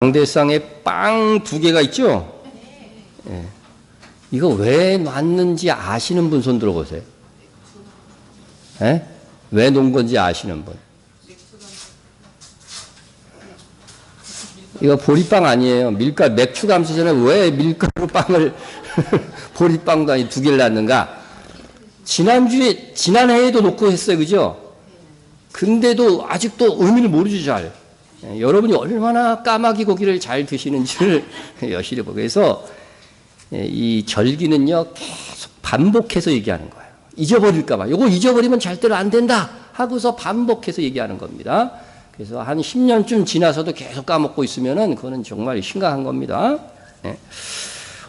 광대상에 빵 2개가 있죠? 예. 이거 왜 놨는지 아시는 분 손 들어보세요. 예? 왜 놓은 건지 아시는 분. 이거 보리빵 아니에요. 밀가루, 맥주 감수전에 왜 밀가루 빵을 보리빵도 아니 2개를 놨는가? 지난해에도 놓고 했어요. 그죠? 근데도 아직도 의미를 모르죠, 잘. 예, 여러분이 얼마나 까마귀 고기를 잘 드시는지를 여실히 보고 그래서 이 절기는요 계속 반복해서 얘기하는 거예요. 잊어버릴까봐. 요거 잊어버리면 절대로 안 된다 하고서 반복해서 얘기하는 겁니다. 그래서 한 10년쯤 지나서도 계속 까먹고 있으면은 그거는 정말 심각한 겁니다. 예.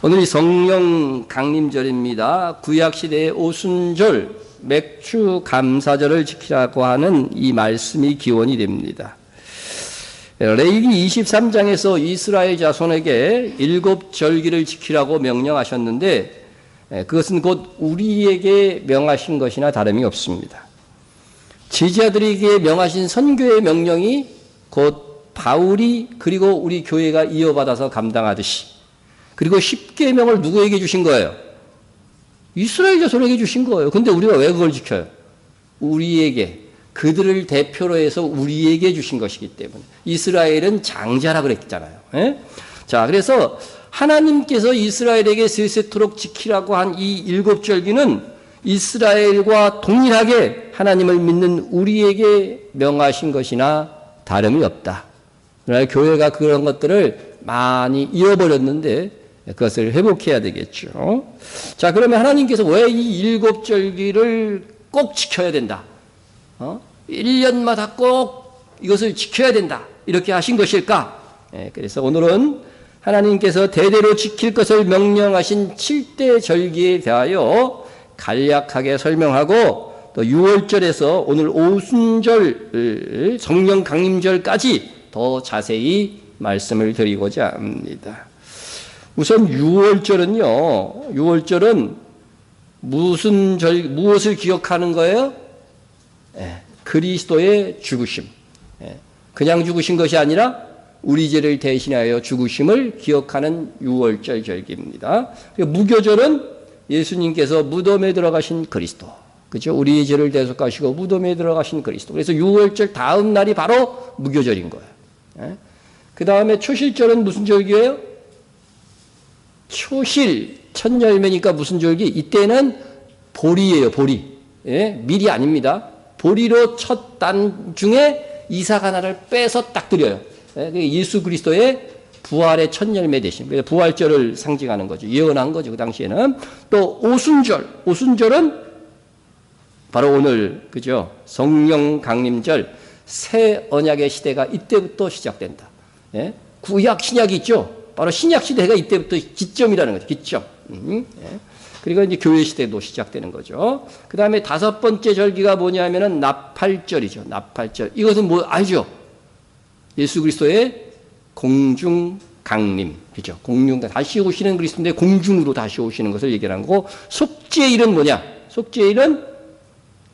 오늘이 성령 강림절입니다. 구약시대의 오순절, 맥주 감사절을 지키라고 하는 이 말씀이 기원이 됩니다. 레위기 23장에서 이스라엘 자손에게 7절기를 지키라고 명령하셨는데 그것은 곧 우리에게 명하신 것이나 다름이 없습니다. 제자들에게 명하신 선교의 명령이 곧 바울이 그리고 우리 교회가 이어받아서 감당하듯이 그리고 십계명을 누구에게 주신 거예요? 이스라엘 자손에게 주신 거예요. 근데 우리가 왜 그걸 지켜요? 우리에게 그들을 대표로 해서 우리에게 주신 것이기 때문에 이스라엘은 장자라 그랬잖아요. 예? 자, 그래서 하나님께서 이스라엘에게 세세토록 지키라고 한 이 7절기는 이스라엘과 동일하게 하나님을 믿는 우리에게 명하신 것이나 다름이 없다. 그러나 교회가 그런 것들을 많이 잃어버렸는데 그것을 회복해야 되겠죠. 자, 그러면 하나님께서 왜 이 7절기를 꼭 지켜야 된다? 1년마다 꼭 이것을 지켜야 된다. 이렇게 하신 것일까? 그래서 오늘은 하나님께서 대대로 지킬 것을 명령하신 7대 절기에 대하여 간략하게 설명하고 또 6월절에서 오늘 오순절, 성령 강림절까지 더 자세히 말씀을 드리고자 합니다. 우선 6월절은요. 6월절은 무엇을 기억하는 거예요? 그리스도의 죽으심. 그냥 죽으신 것이 아니라 우리 죄를 대신하여 죽으심을 기억하는 6월절 절기입니다. 무교절은 예수님께서 무덤에 들어가신 그리스도. 그죠? 우리의 죄를 대속하시고 무덤에 들어가신 그리스도. 그래서 6월절 다음 날이 바로 무교절인 거예요. 그 다음에 초실절은 무슨 절기예요? 초실, 첫 열매니까 무슨 절기? 이때는 보리예요, 보리. 밀이 아닙니다. 보리로 첫 단 중에 이삭 하나를 빼서 딱 드려요. 예수 그리스도의 부활의 첫 열매 대신. 그래서 부활절을 상징하는 거죠. 예언한 거죠. 그 당시에는. 또 오순절. 오순절은 바로 오늘, 그죠? 성령 강림절, 새 언약의 시대가 이때부터 시작된다. 구약, 신약이 있죠? 바로 신약 시대가 이때부터 기점이라는 거죠. 기점. 그리고 이제 교회 시대도 시작되는 거죠. 그 다음에 5번째 절기가 뭐냐면은 나팔절이죠. 나팔절. 이것은 뭐 알죠? 예수 그리스도의 공중 강림. 그죠? 공중, 다시 오시는 그리스도인데 공중으로 다시 오시는 것을 얘기하는 거고, 속죄일은 뭐냐? 속죄일은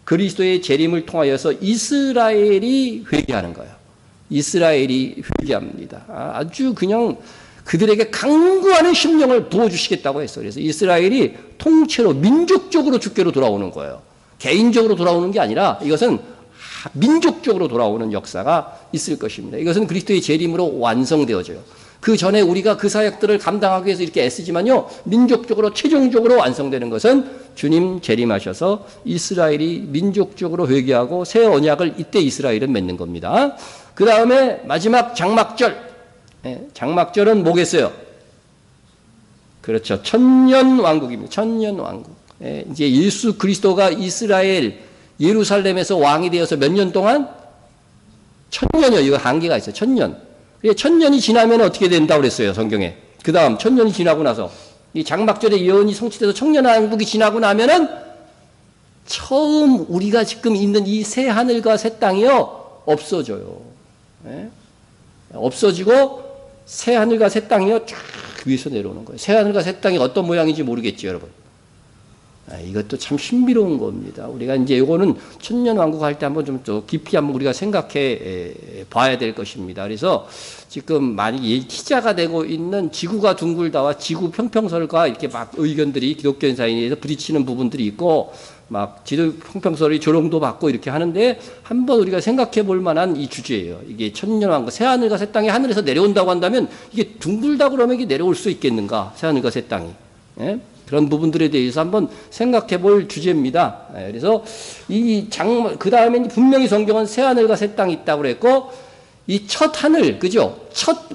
그리스도의 재림을 통하여서 이스라엘이 회개하는 거예요. 이스라엘이 회개합니다. 아주 그냥 그들에게 강구하는 심령을 부어주시겠다고 했어요. 그래서 이스라엘이 통째로 민족적으로 주께로 돌아오는 거예요. 개인적으로 돌아오는 게 아니라 이것은 민족적으로 돌아오는 역사가 있을 것입니다. 이것은 그리스도의 재림으로 완성되어져요. 그 전에 우리가 그 사역들을 감당하기 위해서 이렇게 애쓰지만요. 민족적으로 최종적으로 완성되는 것은 주님 재림하셔서 이스라엘이 민족적으로 회개하고 새 언약을 이때 이스라엘은 맺는 겁니다. 그 다음에 마지막 장막절. 장막절은 뭐겠어요? 그렇죠. 천년왕국입니다. 천년왕국. 이제 예수 그리스도가 이스라엘 예루살렘에서 왕이 되어서 몇 년 동안? 1000년이요. 이거 한계가 있어요. 1000년. 1000년이 지나면 어떻게 된다고 그랬어요. 성경에. 그 다음 1000년이 지나고 나서 이 장막절의 예언이 성취돼서 천년왕국이 지나고 나면은 처음 우리가 지금 있는 이 새 하늘과 새 땅이요. 없어져요. 없어지고 새 하늘과 새 땅이요 쫙 위에서 내려오는 거예요. 새 하늘과 새 땅이 어떤 모양인지 모르겠죠, 여러분. 이것도 참 신비로운 겁니다. 우리가 이제 이거는 천년왕국 할 때 한번 좀 더 깊이 한번 우리가 생각해 봐야 될 것입니다. 그래서 지금 많이 희자가 되고 있는 지구가 둥글다와 지구 평평설과 이렇게 막 의견들이 기독교 사이에서 부딪히는 부분들이 있고 막 지도 평평설이 조롱도 받고 이렇게 하는데 한번 우리가 생각해 볼 만한 이 주제예요. 이게 천년왕국, 새하늘과 새 땅이 하늘에서 내려온다고 한다면 이게 둥글다 그러면 이게 내려올 수 있겠는가? 새하늘과 새 땅이. 예? 그런 부분들에 대해서 한번 생각해 볼 주제입니다. 그래서 그 다음에 분명히 성경은 새하늘과 새 땅이 있다고 그랬고, 이 첫 하늘, 그죠?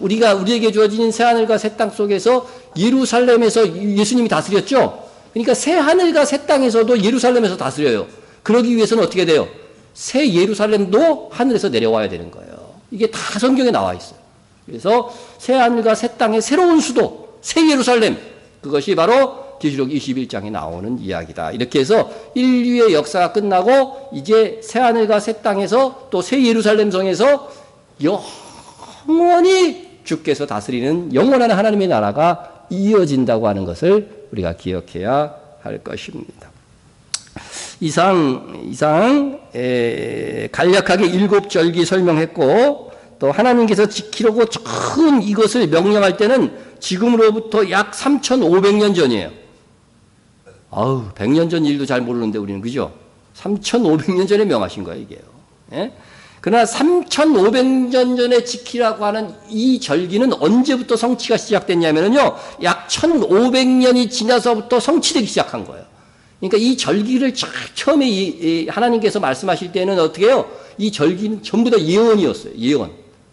우리에게 주어진 새하늘과 새 땅 속에서 예루살렘에서 예수님이 다스렸죠? 그러니까 새하늘과 새 땅에서도 예루살렘에서 다스려요. 그러기 위해서는 어떻게 돼요? 새 예루살렘도 하늘에서 내려와야 되는 거예요. 이게 다 성경에 나와 있어요. 그래서 새하늘과 새 땅의 새로운 수도, 새 예루살렘, 그것이 바로 계시록 21장에 나오는 이야기다. 이렇게 해서 인류의 역사가 끝나고 이제 새하늘과 새 땅에서 또 새 예루살렘 성에서 영원히 주께서 다스리는 영원한 하나님의 나라가 이어진다고 하는 것을 우리가 기억해야 할 것입니다. 이상 간략하게 7절기 설명했고, 또 하나님께서 지키려고 큰 이것을 명령할 때는 지금으로부터 약 3,500년 전이에요. 100년 전 일도 잘 모르는데 우리는, 그죠? 3,500년 전에 명하신 거예요, 이게요. 예? 그러나 3,500년 전에 지키라고 하는 이 절기는 언제부터 성취가 시작됐냐면요, 약 1,500년이 지나서부터 성취되기 시작한 거예요. 그러니까 이 절기를 처음에 하나님께서 말씀하실 때는 어떻게 해요? 이 절기는 전부 다 예언이었어요, 예언.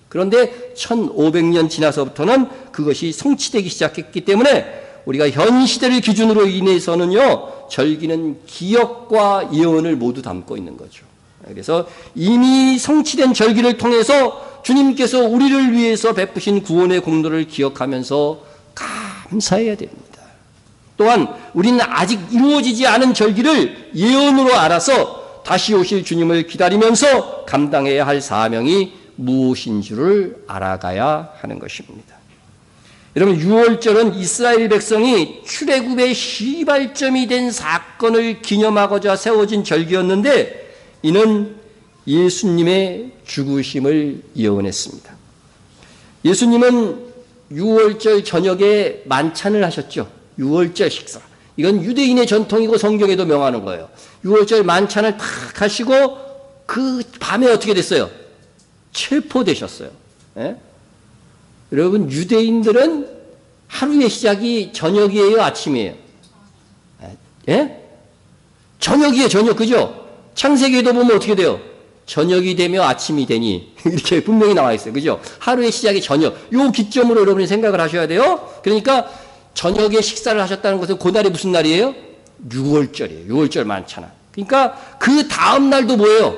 그런데 1,500년 지나서부터는 그것이 성취되기 시작했기 때문에 우리가 현 시대를 기준으로 인해서는요, 절기는 기억과 예언을 모두 담고 있는 거죠. 그래서 이미 성취된 절기를 통해서 주님께서 우리를 위해서 베푸신 구원의 공로를 기억하면서 감사해야 됩니다. 또한 우리는 아직 이루어지지 않은 절기를 예언으로 알아서 다시 오실 주님을 기다리면서 감당해야 할 사명이 무엇인 줄을 알아가야 하는 것입니다. 여러분, 유월절은 이스라엘 백성이 출애굽의 시발점이 된 사건을 기념하고자 세워진 절기였는데, 이는 예수님의 죽으심을 예언했습니다. 예수님은 유월절 저녁에 만찬을 하셨죠. 유월절 식사. 이건 유대인의 전통이고 성경에도 명하는 거예요. 유월절 만찬을 탁 하시고 그 밤에 어떻게 됐어요? 체포되셨어요. 예? 여러분, 유대인들은 하루의 시작이 저녁이에요, 아침이에요? 예? 저녁이에요, 저녁. 그죠? 창세기에도 보면 어떻게 돼요? 저녁이 되며 아침이 되니 이렇게 분명히 나와 있어요. 그죠? 하루의 시작이 저녁. 요 기점으로 여러분이 생각을 하셔야 돼요. 그러니까 저녁에 식사를 하셨다는 것은 그날이 무슨 날이에요? 6월절이에요. 6월절 만찬. 그러니까 그 다음 날도 뭐예요?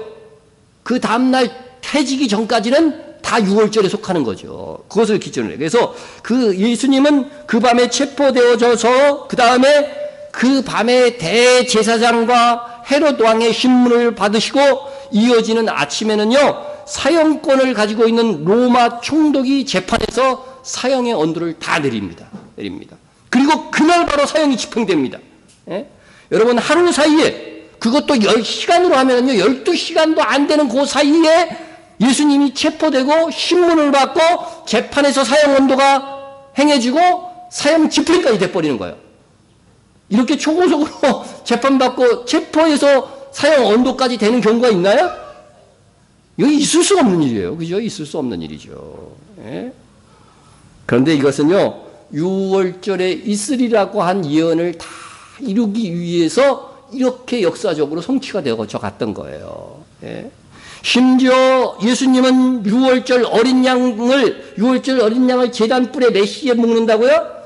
그 다음 날 태지기 전까지는 다 6월절에 속하는 거죠. 그것을 기준으로 해요. 그래서 그 예수님은 그 밤에 체포되어져서 그 다음에 그 밤에 대제사장과 헤롯 왕의 신문을 받으시고 이어지는 아침에는요, 사형권을 가지고 있는 로마 총독이 재판에서 사형의 언도를 다 내립니다. 그리고 그날 바로 사형이 집행됩니다. 예? 여러분, 하루 사이에, 그것도 10시간으로 하면요, 12시간도 안 되는 그 사이에 예수님이 체포되고 신문을 받고 재판에서 사형 언도가 행해지고 사형 집행까지 돼버리는 거예요. 이렇게 초고속으로 재판받고 체포해서 사형 언도까지 되는 경우가 있나요? 이거 있을 수 없는 일이에요. 그죠? 있을 수 없는 일이죠. 예? 그런데 이것은요, 6월절에 있으리라고 한 예언을 다 이루기 위해서 이렇게 역사적으로 성취가 되어져 갔던 거예요. 예? 심지어 예수님은 6월절 어린 양을 제단불에 몇 시에 묶는다고요?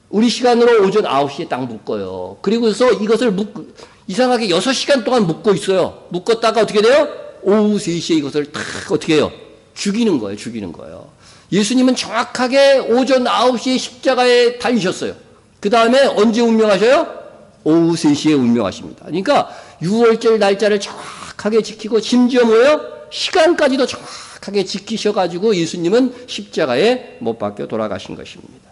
우리 시간으로 오전 9시에 딱 묶어요. 그리고서 이것을 이상하게 6시간 동안 묶고 있어요. 묶었다가 어떻게 돼요? 오후 3시에 이것을 딱 어떻게 해요? 죽이는 거예요. 예수님은 정확하게 오전 9시에 십자가에 달리셨어요. 그 다음에 언제 운명하셔요? 오후 3시에 운명하십니다. 그러니까 6월절 날짜를 정확하게 지키고 심지어 뭐예요? 시간까지도 정확하게 지키셔가지고 예수님은 십자가에 못 박혀 돌아가신 것입니다.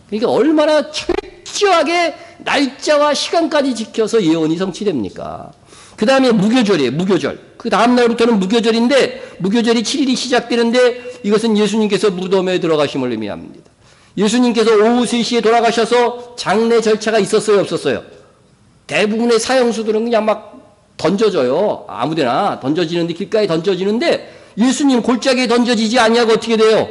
그러니까 얼마나 철저하게 날짜와 시간까지 지켜서 예언이 성취됩니까? 그 다음에 무교절이에요. 무교절. 그 다음 날부터는 무교절인데 무교절이 7일이 시작되는데 이것은 예수님께서 무덤에 들어가심을 의미합니다. 예수님께서 오후 3시에 돌아가셔서 장례 절차가 있었어요? 없었어요? 대부분의 사형수들은 그냥 막 던져져요. 아무데나 던져지는데, 길가에 던져지는데 예수님 골짜기에 던져지지 않냐고 어떻게 돼요?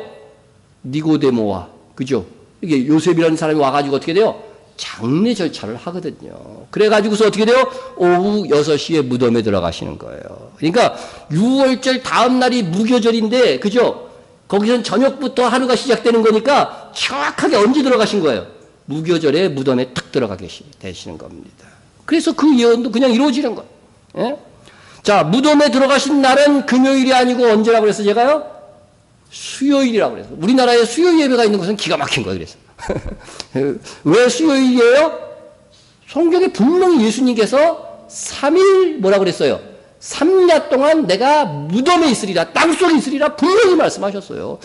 니고데모와, 그죠? 이게 요셉이라는 사람이 와가지고 어떻게 돼요? 장례 절차를 하거든요. 그래가지고서 어떻게 돼요? 오후 6시에 무덤에 들어가시는 거예요. 그러니까 6월절 다음 날이 무교절인데, 그죠? 거기선 저녁부터 하루가 시작되는 거니까 정확하게 언제 들어가신 거예요? 무교절에 무덤에 탁 들어가 되시는 겁니다. 그래서 그 예언도 그냥 이루어지는 거예요. 예? 자, 무덤에 들어가신 날은 금요일이 아니고 언제라고 그랬어, 제가요? 수요일이라고 그랬어. 우리나라에 수요일 예배가 있는 것은 기가 막힌 거예요, 그래서. 왜 수요일이에요? 성경에 분명히 예수님께서 3일 뭐라고 그랬어요? 3야 동안 내가 무덤에 있으리라, 땅속에 있으리라 분명히 말씀하셨어요.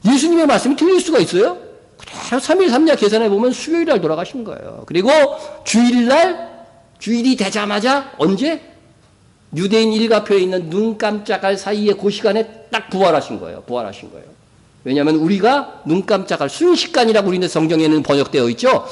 예수님의 말씀이 틀릴 수가 있어요? 그대로 3일 3야 계산해 보면 수요일 날 돌아가신 거예요. 그리고 주일날, 주일이 되자마자 언제? 유대인 일가표에 있는 눈 깜짝할 사이에 그 시간에 딱 부활하신 거예요. 부활하신 거예요. 왜냐하면 우리가 눈 깜짝할 순식간이라고 우리는 성경에는 번역되어 있죠.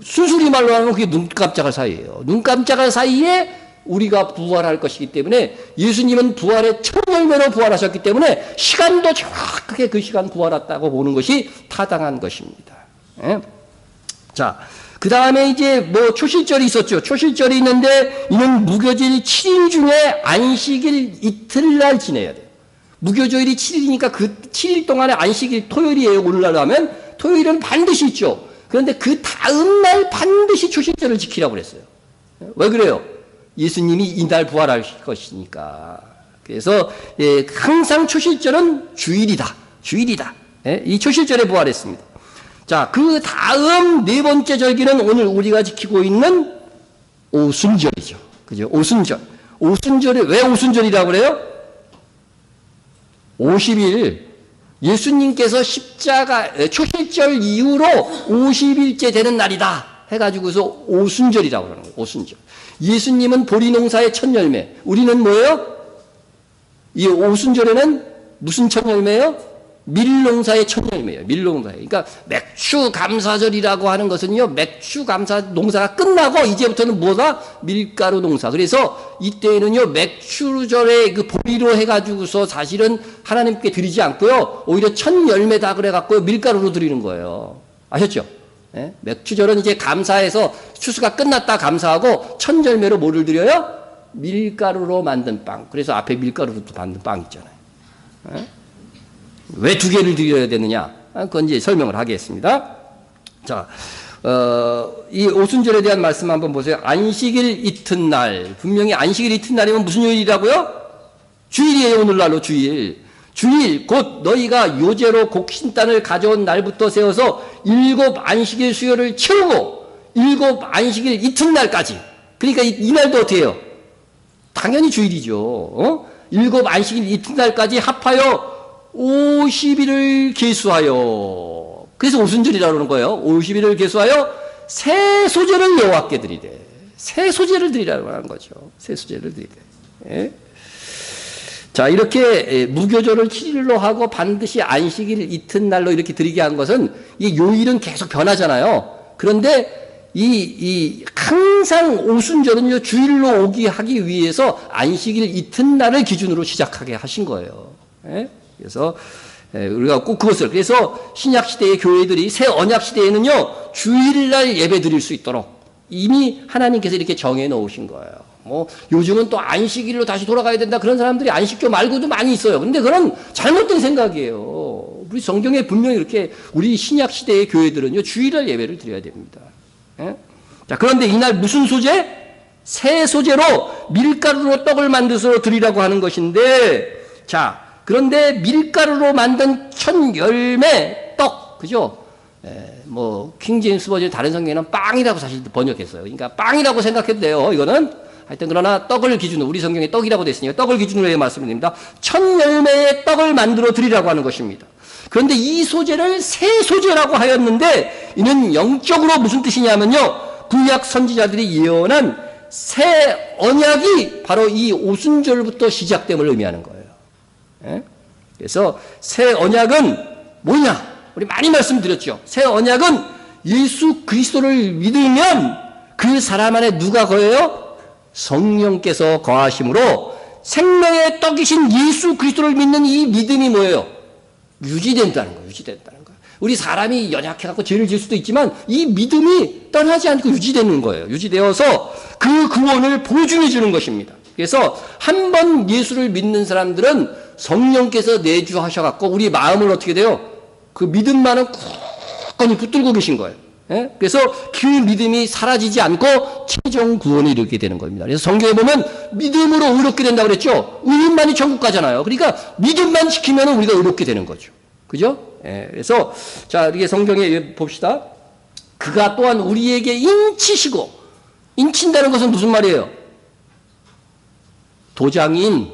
순수리 말로 하면 그게 눈 깜짝할 사이예요. 눈 깜짝할 사이에 우리가 부활할 것이기 때문에 예수님은 부활의 첫 열매로 부활하셨기 때문에 시간도 정확하게 그 시간 부활했다고 보는 것이 타당한 것입니다. 예? 자, 그 다음에 이제 뭐 초실절이 있었죠. 초실절이 있는데 이는 무교절 7일 중에 안식일 이틀날 지내야 돼요. 무교절이 7일이니까 그 7일 동안에 안식일 토요일이에요. 오늘날로 하면 토요일은 반드시 있죠. 그런데 그 다음 날 반드시 초실절을 지키라고 그랬어요. 왜 그래요? 예수님이 이날 부활할 것이니까. 그래서 항상 초실절은 주일이다. 주일이다. 이 초실절에 부활했습니다. 자, 그 다음 네 번째 절기는 오늘 우리가 지키고 있는 오순절이죠. 그죠? 오순절. 오순절이 왜 오순절이라고 그래요? 50일 예수님께서 십자가 초실절 이후로 50일째 되는 날이다 해가지고서 오순절이라고 하는 거예요. 오순절. 예수님은 보리농사의 첫 열매. 우리는 뭐예요? 이 오순절에는 무슨 첫 열매예요? 밀농사의 첫 열매예요. 밀농사예요. 그러니까 맥주 감사절이라고 하는 것은요, 맥주 감사 농사가 끝나고 이제부터는 뭐다? 밀가루 농사. 그래서 이때에는요, 맥주절에 그 보리로 해가지고서 사실은 하나님께 드리지 않고요, 오히려 첫 열매다 그래갖고요, 밀가루로 드리는 거예요. 아셨죠? 예? 맥주절은 이제 감사해서 추수가 끝났다 감사하고 첫 열매로 뭐를 드려요? 밀가루로 만든 빵. 그래서 앞에 밀가루로 만든 빵 있잖아요. 예? 왜 두 개를 드려야 되느냐? 그건 이제 설명을 하겠습니다. 자, 이 오순절에 대한 말씀 한번 보세요. 안식일 이튿날. 분명히 안식일 이튿날이면 무슨 요일이라고요? 주일이에요, 오늘날로 주일. 주일, 곧 너희가 요제로 곡신단을 가져온 날부터 세워서 7 안식일 수요를 채우고 7 안식일 이튿날까지. 그러니까 이 날도 어떻게 해요? 당연히 주일이죠. 7 안식일 이튿날까지 합하여 50일을 계수하여, 그래서 오순절이라고 하는 거예요. 50일을 계수하여 새 소제를 여호와께 드리되, 새 소제를 드리라고 하는 거죠. 새 소제를 드리되. 예? 자, 이렇게 무교절을 7일로 하고 반드시 안식일 이튿날로 이렇게 드리게 한 것은 이 요일은 계속 변하잖아요. 그런데 항상 오순절은요, 주일로 오기 하기 위해서 안식일 이튿날을 기준으로 시작하게 하신 거예요. 예? 그래서 우리가 꼭 그것을, 그래서 신약 시대의 교회들이 새 언약 시대에는요, 주일날 예배 드릴 수 있도록 이미 하나님께서 이렇게 정해 놓으신 거예요. 뭐 요즘은 또 안식일로 다시 돌아가야 된다 그런 사람들이 안식교 말고도 많이 있어요. 근데 그건 잘못된 생각이에요. 우리 성경에 분명히 이렇게 우리 신약 시대의 교회들은요, 주일날 예배를 드려야 됩니다. 예? 자, 그런데 이날 무슨 소재? 새 소재로 밀가루로 떡을 만들어서 드리라고 하는 것인데, 자, 그런데 밀가루로 만든 첫 열매 떡, 그죠? 뭐 킹제임스 버전 다른 성경에는 빵이라고 사실 번역했어요. 그러니까 빵이라고 생각해도 돼요. 이거는 하여튼 그러나 떡을 기준으로, 우리 성경에 떡이라고 됐으니까 떡을 기준으로 해 말씀드립니다. 첫 열매의 떡을 만들어 드리라고 하는 것입니다. 그런데 이 소재를 새 소재라고 하였는데 이는 영적으로 무슨 뜻이냐면요, 구약 선지자들이 예언한 새 언약이 바로 이 오순절부터 시작됨을 의미하는 거예요. 예? 그래서 새 언약은 뭐냐? 우리 많이 말씀드렸죠. 새 언약은 예수 그리스도를 믿으면 그 사람 안에 누가 거해요? 성령께서 거하심으로 생명의 떡이신 예수 그리스도를 믿는 이 믿음이 뭐예요? 유지된다는 거예요. 유지된다는 거예요. 우리 사람이 연약해갖고 죄를 지을 수도 있지만 이 믿음이 떠나지 않고 유지되는 거예요. 유지되어서 그 구원을 보증해 주는 것입니다. 그래서 한 번 예수를 믿는 사람들은 성령께서 내주하셔갖고 우리 마음을 어떻게 돼요? 그 믿음만은 굳건히 붙들고 계신 거예요. 예? 그래서 그 믿음이 사라지지 않고 최종 구원을 이루게 되는 겁니다. 그래서 성경에 보면 믿음으로 의롭게 된다고 그랬죠? 의인만이 천국 가잖아요. 그러니까 믿음만 지키면 우리가 의롭게 되는 거죠. 그죠? 예, 그래서 자, 이렇게 성경에 봅시다. 그가 또한 우리에게 인치시고, 인친다는 것은 무슨 말이에요? 도장인,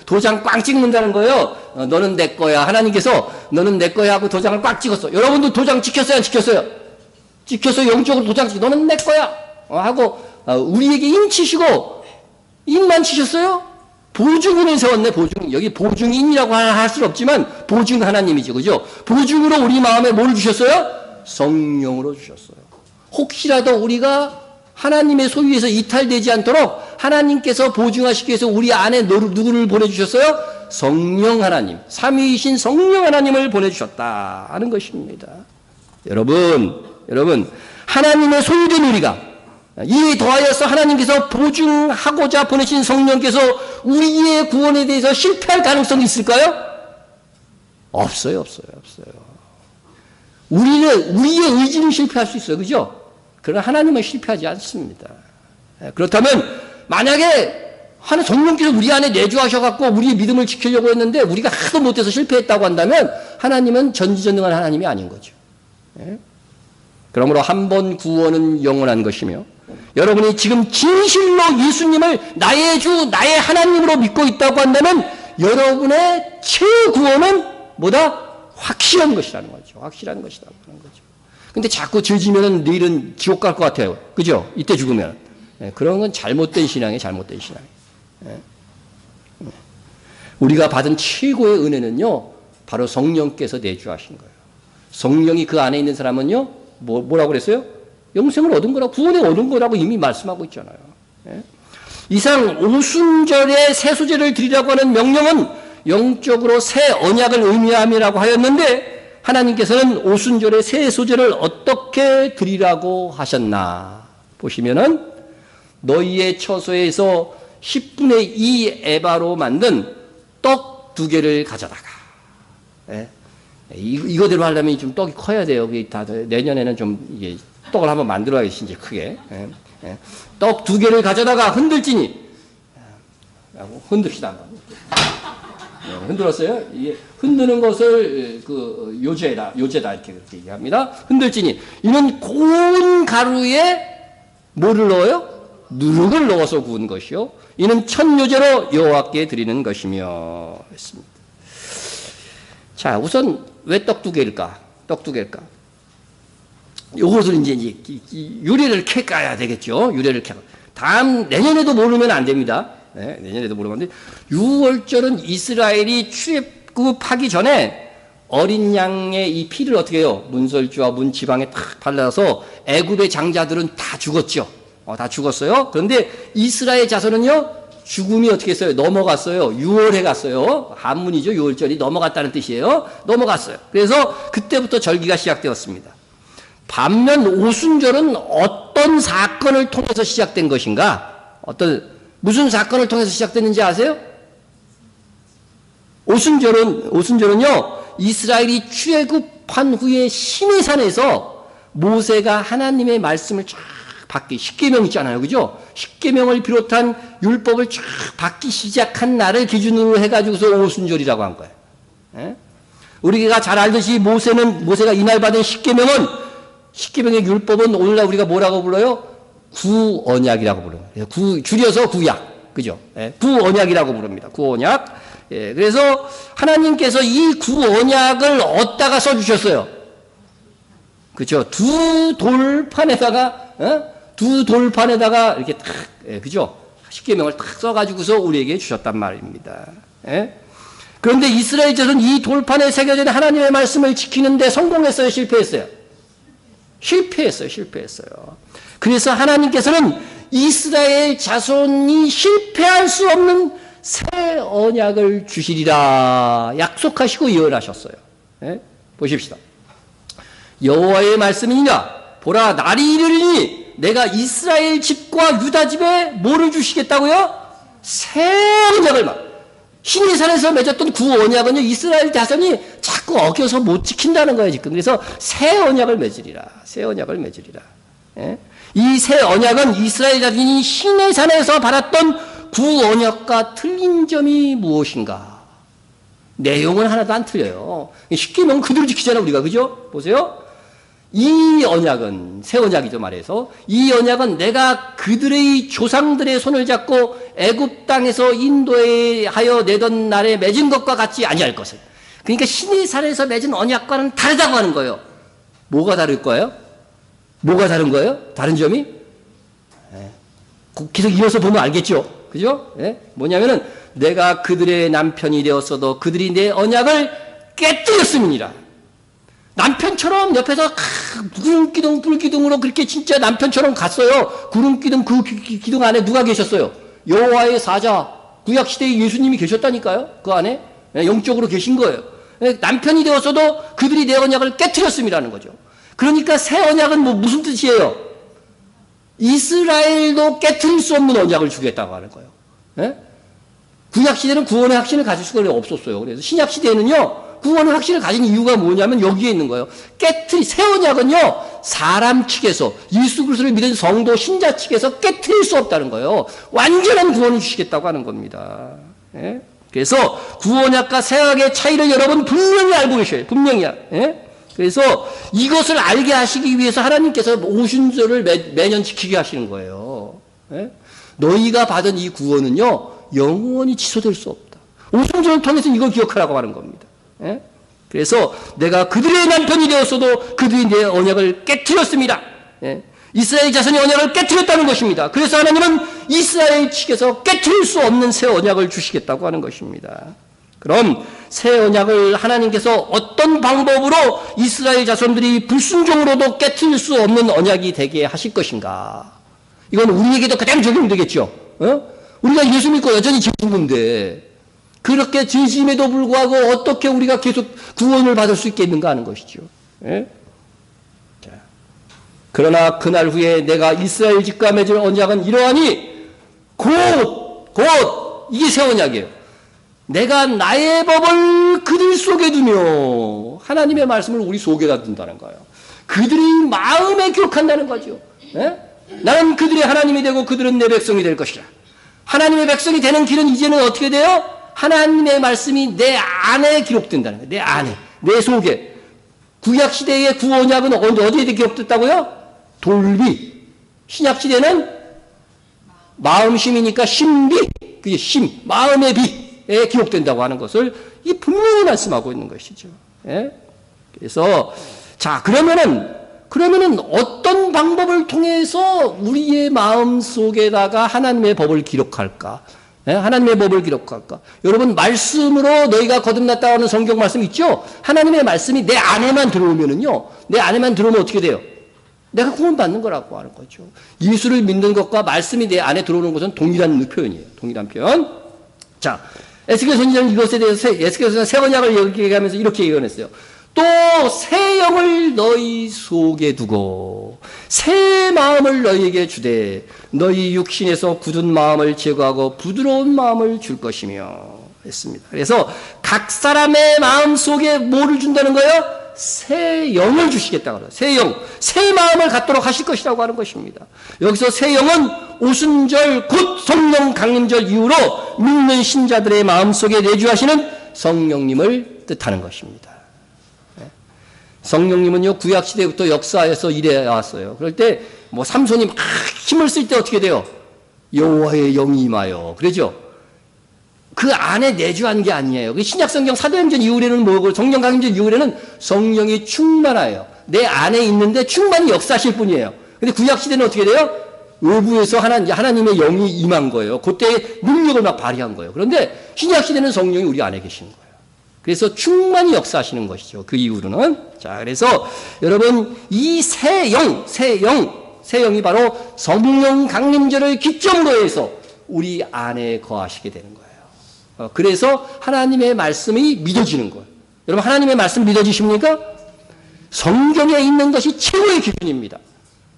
도장 꽉 찍는다는 거예요. 너는 내 거야. 하나님께서 너는 내 거야 하고 도장을 꽉 찍었어. 여러분도 도장 찍혔어요? 안 찍혔어요? 찍혀서 영적으로 도장 찍고 너는 내 거야 하고 우리에게 인치시고, 인만 치셨어요? 보증인을 세웠네. 보증. 여기 보증인이라고 할 수는 없지만 보증 하나님이죠. 그죠? 보증으로 우리 마음에 뭘 주셨어요? 성령으로 주셨어요. 혹시라도 우리가 하나님의 소유에서 이탈되지 않도록 하나님께서 보증하시기 위해서 우리 안에 누구를 보내주셨어요? 성령 하나님, 삼위이신 성령 하나님을 보내주셨다 하는 것입니다. 여러분 하나님의 소유된 우리가 이에 더하여서 하나님께서 보증하고자 보내신 성령께서 우리의 구원에 대해서 실패할 가능성이 있을까요? 없어요. 우리는 우리의 의지는 실패할 수 있어요. 그죠? 그러나 하나님은 실패하지 않습니다. 그렇다면 만약에 성령께서 우리 안에 내주하셔갖고 우리의 믿음을 지키려고 했는데 우리가 하도 못해서 실패했다고 한다면 하나님은 전지전능한 하나님이 아닌 거죠. 그러므로 한 번 구원은 영원한 것이며, 여러분이 지금 진실로 예수님을 나의 주, 나의 하나님으로 믿고 있다고 한다면 여러분의 최구원은 뭐다? 확실한 것이라는 거죠. 확실한 것이라는 거죠. 근데 자꾸 죄지면은 내일은 지옥 갈 것 같아요. 그죠? 이때 죽으면. 그런 건 잘못된 신앙이에요. 잘못된 신앙. 우리가 받은 최고의 은혜는요, 바로 성령께서 내주하신 거예요. 성령이 그 안에 있는 사람은요, 뭐라고 그랬어요? 영생을 얻은 거라고, 구원을 얻은 거라고 이미 말씀하고 있잖아요. 이상 오순절에 세수제를 드리라고 하는 명령은 영적으로 새 언약을 의미함이라고 하였는데, 하나님께서는 오순절에 세수제를 어떻게 드리라고 하셨나 보시면은, 너희의 처소에서 10분의 2 에바로 만든 떡 2개를 가져다가, 이거대로 하려면 좀 떡이 커야 돼요. 내년에는 좀 이게 떡을 한번 만들어야겠지, 이제 크게. 떡 2개를 가져다가 흔들지니, 흔듭시다 한번. 흔들었어요? 이게 흔드는 것을 요제다 이렇게 그렇게 얘기합니다. 흔들지니, 이는 고운 가루에 뭐를 넣어요? 누룩을 넣어서 구운 것이요. 이는 천요제로 여호와께 드리는 것이며 했습니다. 자, 우선 왜 떡 2개일까? 떡 2개일까? 요것을 이제 유래를 캐가야 되겠죠. 유래를 캐. 내년에도 모르면 안 됩니다. 내년에도 모르면 안 돼. 6월절은 이스라엘이 출애굽하기 전에 어린 양의 이 피를 어떻게 해요? 문설주와 문지방에 탁 발라서 애굽의 장자들은 다 죽었죠. 다 죽었어요. 그런데 이스라엘 자손은요, 죽음이 어떻게 했어요? 넘어갔어요. 6월에 갔어요. 한문이죠. 6월절이 넘어갔다는 뜻이에요. 넘어갔어요. 그래서 그때부터 절기가 시작되었습니다. 반면 오순절은 어떤 사건을 통해서 시작된 것인가? 무슨 사건을 통해서 시작됐는지 아세요? 오순절은요, 이스라엘이 출애굽한 후에 시내산에서 모세가 하나님의 말씀을 쫙 받기, 십계명 있잖아요. 그죠? 십계명을 비롯한 율법을 쫙 받기 시작한 날을 기준으로 해가지고서 오순절이라고 한 거예요. 우리가 잘 알듯이 모세가 이날 받은 십계명의 율법은 오늘날 우리가 뭐라고 불러요? 구언약이라고 불러요. 줄여서 구약. 그죠? 구언약이라고 부릅니다. 구언약. 그래서 하나님께서 이 구언약을 어디다가 써주셨어요? 그죠? 두 돌판에다가, 두 돌판에다가 이렇게 탁, 그죠? 십계명을 탁 써가지고서 우리에게 주셨단 말입니다. 예? 그런데 이스라엘 자손은 이 돌판에 새겨진 하나님의 말씀을 지키는데 성공했어요? 실패했어요? 실패했어요. 그래서 하나님께서는 이스라엘 자손이 실패할 수 없는 새 언약을 주시리라 약속하시고 예언하셨어요. 예? 보십시다. 여호와의 말씀이니라. 보라, 날이 이르리니 내가 이스라엘 집과 유다 집에 뭐를 주시겠다고요? 새 언약을 신의 산에서 맺었던 구 언약은요, 이스라엘 자손이 자꾸 어겨서 못 지킨다는 거예요, 지금. 그래서 새 언약을 맺으리라. 예? 이 새 언약은 이스라엘 자손이 신의 산에서 받았던 구 언약과 틀린 점이 무엇인가? 내용은 하나도 안 틀려요. 십계명 그대로 지키잖아, 우리가. 그죠? 보세요. 이 언약은, 새 언약이죠, 말해서. 이 언약은 내가 그들의 조상들의 손을 잡고 애굽 땅에서 인도에 하여 내던 날에 맺은 것과 같이 아니할 것을. 그러니까 신의 산에서 맺은 언약과는 다르다고 하는 거예요. 뭐가 다를 거예요? 뭐가 다른 거예요? 다른 점이? 계속 이어서 보면 알겠죠? 그죠? 뭐냐면은 내가 그들의 남편이 되었어도 그들이 내 언약을 깨뜨렸음이니라. 남편처럼 옆에서 구름기둥 불기둥으로 그렇게 진짜 남편처럼 갔어요. 구름기둥 그 기둥 안에 누가 계셨어요? 여호와의 사자 구약시대에 예수님이 계셨다니까요. 그 안에 영적으로 계신 거예요. 남편이 되었어도 그들이 내 언약을 깨뜨렸음이라는 거죠. 그러니까 새 언약은 무슨 뜻이에요? 이스라엘도 깨뜨릴 수 없는 언약을 주겠다고 하는 거예요. 구약시대는 구원의 확신을 가질 수가 없었어요. 그래서 신약시대에는요, 구원의 확신을 가진 이유가 뭐냐면 여기에 있는 거예요. 새 언약은요, 사람 측에서, 예수 그리스도를 믿은 성도, 신자 측에서 깨뜨릴 수 없다는 거예요. 완전한 구원을 주시겠다고 하는 겁니다. 그래서 구원약과 새 언약의 차이를 여러분 분명히 알고 계셔요. 분명히요. 그래서 이것을 알게 하시기 위해서 하나님께서 오순절을 매년 지키게 하시는 거예요. 너희가 받은 이 구원은요, 영원히 취소될 수 없다. 오순절을 통해서 이걸 기억하라고 하는 겁니다. 그래서 내가 그들의 남편이 되었어도 그들이 내 언약을 깨뜨렸습니다. 이스라엘 자손이 언약을 깨뜨렸다는 것입니다. 그래서 하나님은 이스라엘 측에서 깨뜨릴 수 없는 새 언약을 주시겠다고 하는 것입니다. 그럼 새 언약을 하나님께서 어떤 방법으로 이스라엘 자손들이 불순종으로도 깨뜨릴 수 없는 언약이 되게 하실 것인가? 이건 우리에게도 그대로 적용되겠죠. 우리가 예수 믿고 여전히 죄 짓는데 그렇게 죄 짓임에도 불구하고 어떻게 우리가 계속 구원을 받을 수 있겠는가 하는 것이죠. 자, 그러나 그날 후에 내가 이스라엘 집과 맺을 언약은 이러하니 곧 이게 새 언약이에요. 내가 나의 법을 그들 속에 두며 하나님의 말씀을 우리 속에다 둔다는 거예요. 그들이 마음에 기록한다는 거죠. 나는 그들의 하나님이 되고 그들은 내 백성이 될 것이라. 하나님의 백성이 되는 길은 이제는 어떻게 돼요? 하나님의 말씀이 내 안에 기록된다는 거예요. 내 안에, 내 속에. 구약시대의 구언약은 어디에 기록됐다고요? 돌비. 신약시대는 마음심이니까 심비. 그게 마음의 비에 기록된다고 하는 것을 이 분명히 말씀하고 있는 것이죠. 그래서, 자, 그러면은 어떤 방법을 통해서 우리의 마음 속에다가 하나님의 법을 기록할까? 하나님의 법을 기록할까? 여러분, 말씀으로 너희가 거듭났다고 하는 성경 말씀 있죠? 하나님의 말씀이 내 안에만 들어오면은요, 내 안에만 들어오면 어떻게 돼요? 내가 구원받는 거라고 하는 거죠. 예수를 믿는 것과 말씀이 내 안에 들어오는 것은 동일한 표현이에요. 동일한 표현. 자, 에스겔 선지자는 이것에 대해서 에스겔 선지자는 새 언약을 얘기하면서 이렇게 예언했어요. 또 새 영을 너희 속에 두고 새 마음을 너희에게 주되 너희 육신에서 굳은 마음을 제거하고 부드러운 마음을 줄 것이며 했습니다. 그래서 각 사람의 마음 속에 뭐를 준다는 거예요? 새 영을 주시겠다고 해요. 새 영, 새 마음을 갖도록 하실 것이라고 하는 것입니다. 여기서 새 영은 오순절 곧 성령 강림절 이후로 믿는 신자들의 마음 속에 내주하시는 성령님을 뜻하는 것입니다. 성령님은요, 구약시대부터 역사에서 일해 왔어요. 그럴 때, 삼손이 막 힘을 쓸 때 어떻게 돼요? 여호와의 영이 임하여. 그러죠? 그 안에 내주한 게 아니에요. 신약성경 사도행전 이후에는 뭐고, 성령 강림전 이후에는 성령이 충만하여. 내 안에 있는데 충만히 역사하실 분이에요. 근데 구약시대는 어떻게 돼요? 외부에서 하나님의 영이 임한 거예요. 그때 능력을 막 발휘한 거예요. 그런데 신약시대는 성령이 우리 안에 계시는 거예요. 그래서 충만히 역사하시는 것이죠. 그 이후로는. 자, 그래서 여러분, 이 새 영이 바로 성령 강림절을 기점으로 해서 우리 안에 거하시게 되는 거예요. 그래서 하나님의 말씀이 믿어지는 거예요. 여러분, 하나님의 말씀 믿어지십니까? 성경에 있는 것이 최고의 기준입니다.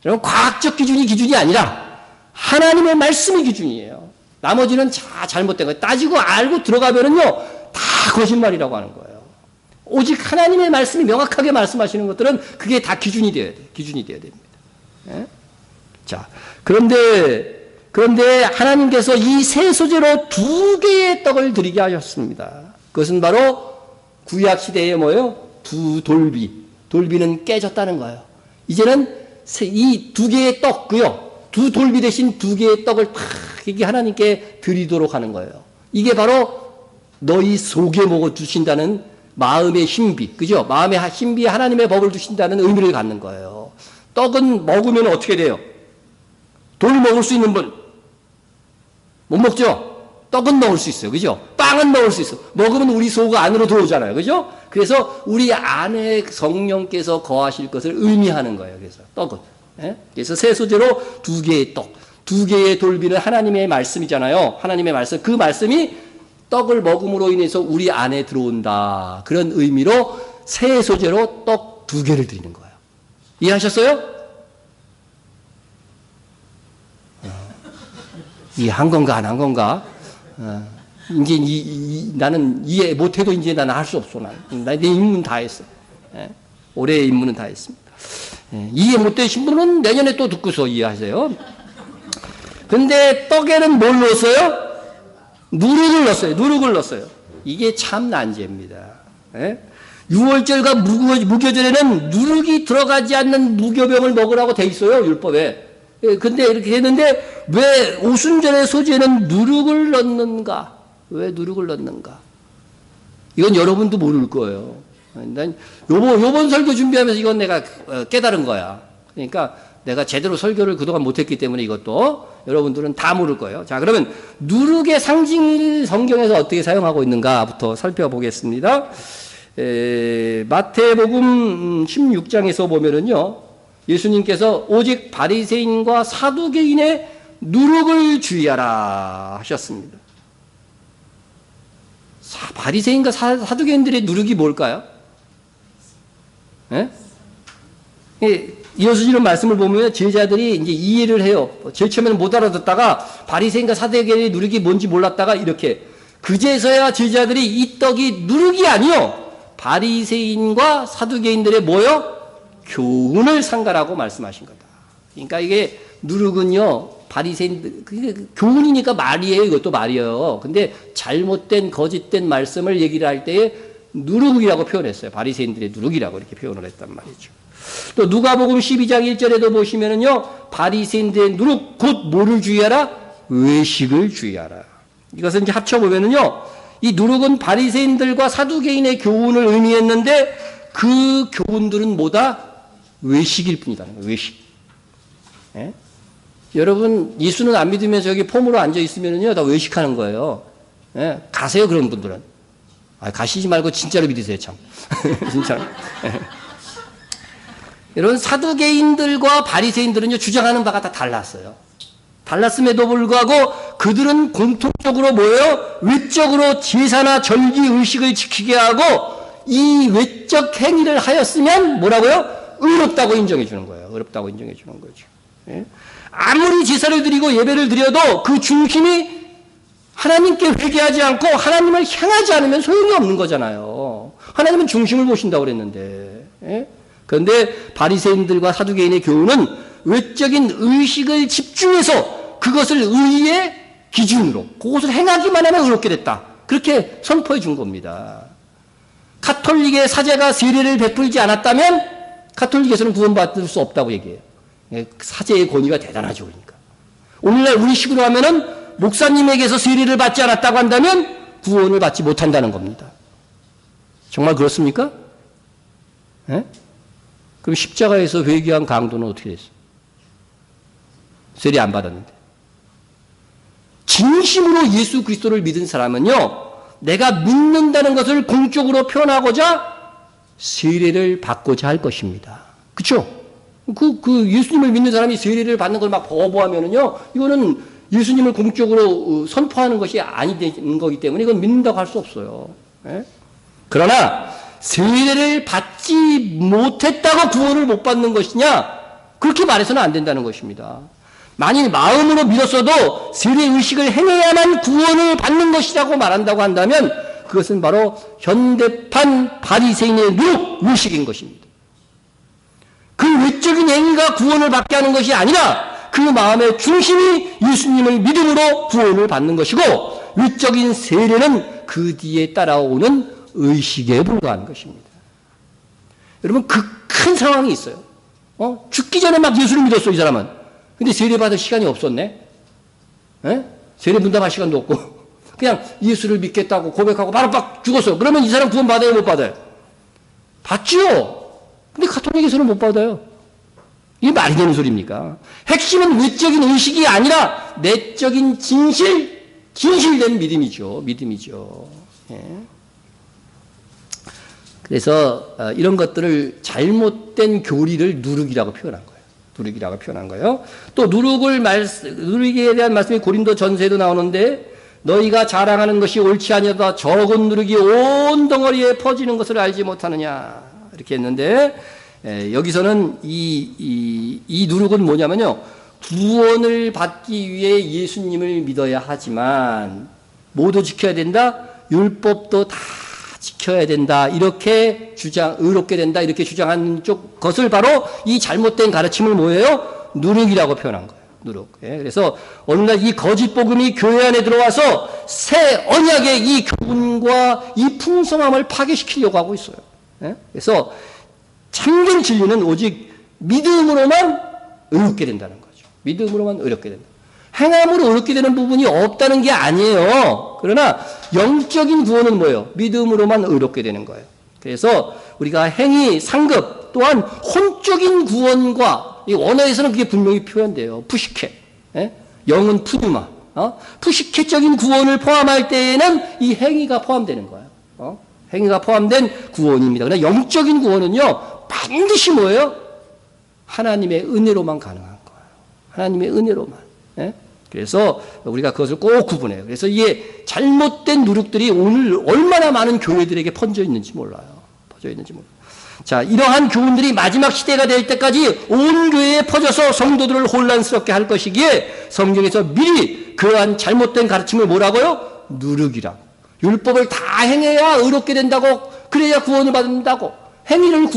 여러분, 과학적 기준이 아니라 하나님의 말씀이 기준이에요. 나머지는 다 잘못된 거예요. 따지고 알고 들어가면은요, 다 거짓말이라고 하는 거예요. 오직 하나님의 말씀이 명확하게 말씀하시는 것들은 그게 다 기준이 되어야 돼요. 기준이 되어야 됩니다. 예? 자, 그런데 하나님께서 이 세 소재로 2개의 떡을 드리게 하셨습니다. 그것은 바로 구약 시대에 뭐예요? 두 돌비는 깨졌다는 거예요. 이제는 이 2개의 떡고요. 두 돌비 대신 2개의 떡을 탁 이게 하나님께 드리도록 하는 거예요. 이게 바로 너희 속에 먹어 주신다는 마음의 신비, 그죠? 마음의 신비에 하나님의 법을 주신다는 의미를 갖는 거예요. 떡은 먹으면 어떻게 돼요? 돌 먹을 수 있는 분 못 먹죠? 떡은 먹을 수 있어요, 그죠? 빵은 먹을 수 있어. 먹으면 우리 속 안으로 들어오잖아요, 그죠? 그래서 우리 안에 성령께서 거하실 것을 의미하는 거예요. 그래서 떡은. 예? 그래서 세 소재로 2개의 떡, 2개의 돌비는 하나님의 말씀이잖아요. 하나님의 말씀, 그 말씀이 떡을 먹음으로 인해서 우리 안에 들어온다. 그런 의미로 세 소재로 떡 2개를 드리는 거예요. 이해하셨어요? 이해한 건가 안 한 건가? 이제 나는 이해 못해도 이제 나는 할 수 없어. 내 임무는 다 했어. 예? 올해의 임무는 다 했습니다. 예? 이해 못되신 분은 내년에 또 듣고서 이해하세요. 근데 떡에는 뭘 넣었어요? 누룩을 넣었어요. 이게 참 난제입니다. 예? 유월절과 무교절에는 누룩이 들어가지 않는 무교병을 먹으라고 돼 있어요, 율법에. 예, 근데 이렇게 됐는데 왜 오순절의 소재는 누룩을 넣는가? 왜 누룩을 넣는가? 이건 여러분도 모를 거예요. 난 요번 설교 준비하면서 이건 내가 깨달은 거야. 그러니까 내가 제대로 설교를 그동안 못했기 때문에 이것도 여러분들은 다 모를 거예요. 자, 그러면 누룩의 상징을 성경에서 어떻게 사용하고 있는가부터 살펴보겠습니다. 마태복음 16장에서 보면은요, 예수님께서 오직 바리새인과 사두개인의 누룩을 주의하라 하셨습니다. 바리새인과 사두개인들의 누룩이 뭘까요? 예? 이어서 이런 말씀을 보면 제자들이 이제 이해를 해요. 제일 처음에는 못 알아듣다가 바리새인과 사두개인의 누룩이 뭔지 몰랐다가 이렇게 그제서야 제자들이 이 떡이 누룩이 아니요 바리새인과 사두개인들의 뭐요? 교훈을 상가라고 말씀하신 거다. 그러니까 이게 누룩은요 바리새인 교훈이니까 말이에요. 이것도 말이에요. 근데 잘못된 거짓된 말씀을 얘기를 할 때에 누룩이라고 표현했어요. 바리새인들의 누룩이라고 이렇게 표현을 했단 말이죠. 또 누가복음 12장 1절에도 보시면은요 바리새인들의 누룩 곧 뭐를 주의하라? 외식을 주의하라. 이것은 이제 합쳐보면은요 이 누룩은 바리새인들과 사두개인의 교훈을 의미했는데 그 교훈들은 뭐다? 외식일 뿐이다는 거예요. 외식. 예? 여러분 예수는 안 믿으면서 여기 폼으로 앉아 있으면은요 다 외식하는 거예요. 예? 가세요 그런 분들은. 가시지 말고 진짜로 믿으세요 참. 진짜로. 예. 여러분 사두개인들과 바리새인들은요 주장하는 바가 다 달랐어요. 달랐음에도 불구하고 그들은 공통적으로 뭐예요? 외적으로 제사나 절기 의식을 지키게 하고 이 외적 행위를 하였으면 뭐라고요? 의롭다고 인정해 주는 거예요. 의롭다고 인정해 주는 거죠. 예? 아무리 제사를 드리고 예배를 드려도 그 중심이 하나님께 회개하지 않고 하나님을 향하지 않으면 소용이 없는 거잖아요. 하나님은 중심을 보신다고 그랬는데. 예? 그런데 바리새인들과 사두개인의 교훈은 외적인 의식을 집중해서 그것을 의의 기준으로 그것을 행하기만 하면 의롭게 됐다. 그렇게 선포해 준 겁니다. 가톨릭의 사제가 세례를 베풀지 않았다면 가톨릭에서는 구원받을 수 없다고 얘기해요. 사제의 권위가 대단하죠. 그러니까. 오늘날 우리 식으로 하면은 목사님에게서 세례를 받지 않았다고 한다면 구원을 받지 못한다는 겁니다. 정말 그렇습니까? 예? 그럼 십자가에서 회개한 강도는 어떻게 됐어? 세례 안 받았는데. 진심으로 예수 그리스도를 믿은 사람은요, 내가 믿는다는 것을 공적으로 표현하고자 세례를 받고자 할 것입니다. 그쵸? 예수님을 믿는 사람이 세례를 받는 걸 막 거부하면은요, 이거는 예수님을 공적으로 선포하는 것이 아닌 거기 때문에 이건 믿는다고 할 수 없어요. 예? 그러나, 세례를 받지 못했다고 구원을 못 받는 것이냐? 그렇게 말해서는 안 된다는 것입니다. 만일 마음으로 믿었어도 세례 의식을 행해야만 구원을 받는 것이라고 말한다고 한다면 그것은 바로 현대판 바리새인의 누룩 의식인 것입니다. 그 외적인 행위가 구원을 받게 하는 것이 아니라 그 마음의 중심이 예수님을 믿음으로 구원을 받는 것이고 외적인 세례는 그 뒤에 따라오는 의식에 불과한 것입니다. 여러분, 그 큰 상황이 있어요. 죽기 전에 막 예수를 믿었어, 이 사람은. 근데 세례 받을 시간이 없었네. 에? 세례 분담할 시간도 없고 그냥 예수를 믿겠다고 고백하고 바로 막 죽었어. 그러면 이 사람 구원 받아요, 못 받아요? 받죠. 근데 가톨릭에서는 못 받아요. 이게 말이 되는 소리입니까? 핵심은 외적인 의식이 아니라 내적인 진실된 믿음이죠. 예. 그래서 이런 것들을 잘못된 교리를 누룩이라고 표현한 거예요. 또 누룩에 대한 말씀이 고린도 전서에도 나오는데 너희가 자랑하는 것이 옳지 아니하다 적은 누룩이 온 덩어리에 퍼지는 것을 알지 못하느냐 이렇게 했는데 여기서는 이 누룩은 뭐냐면요, 구원을 받기 위해 예수님을 믿어야 하지만 모두 지켜야 된다, 율법도 다 지켜야 된다, 이렇게 의롭게 된다, 이렇게 주장하는 것을 바로 이 잘못된 가르침을 뭐예요? 누룩이라고 표현한 거예요. 누룩. 예, 그래서 어느 날 이 거짓 복음이 교회 안에 들어와서 새 언약의 이 교훈과 이 풍성함을 파괴시키려고 하고 있어요. 예? 그래서 참된 진리는 오직 믿음으로만 의롭게 된다는 거죠. 믿음으로만 의롭게 된다. 행함으로 의롭게 되는 부분이 없다는 게 아니에요. 그러나 영적인 구원은 뭐예요? 믿음으로만 의롭게 되는 거예요. 그래서 우리가 행위, 상급 또한 혼적인 구원과 이 원어에서는 그게 분명히 표현돼요. 푸시케, 예? 영은 푸드마, 푸시케적인 구원을 포함할 때에는 이 행위가 포함되는 거예요. 행위가 포함된 구원입니다. 그러나 영적인 구원은요, 반드시 뭐예요? 하나님의 은혜로만 가능한 거예요. 하나님의 은혜로만. 예? 그래서 우리가 그것을 꼭 구분해요. 그래서 이게 잘못된 누룩들이 오늘 얼마나 많은 교회들에게 퍼져 있는지 몰라요. 자, 이러한 교훈들이 마지막 시대가 될 때까지 온 교회에 퍼져서 성도들을 혼란스럽게 할 것이기에 성경에서 미리 그러한 잘못된 가르침을 뭐라고요? 누룩이라고. 율법을 다 행해야 의롭게 된다고, 그래야 구원을 받는다고, 행위를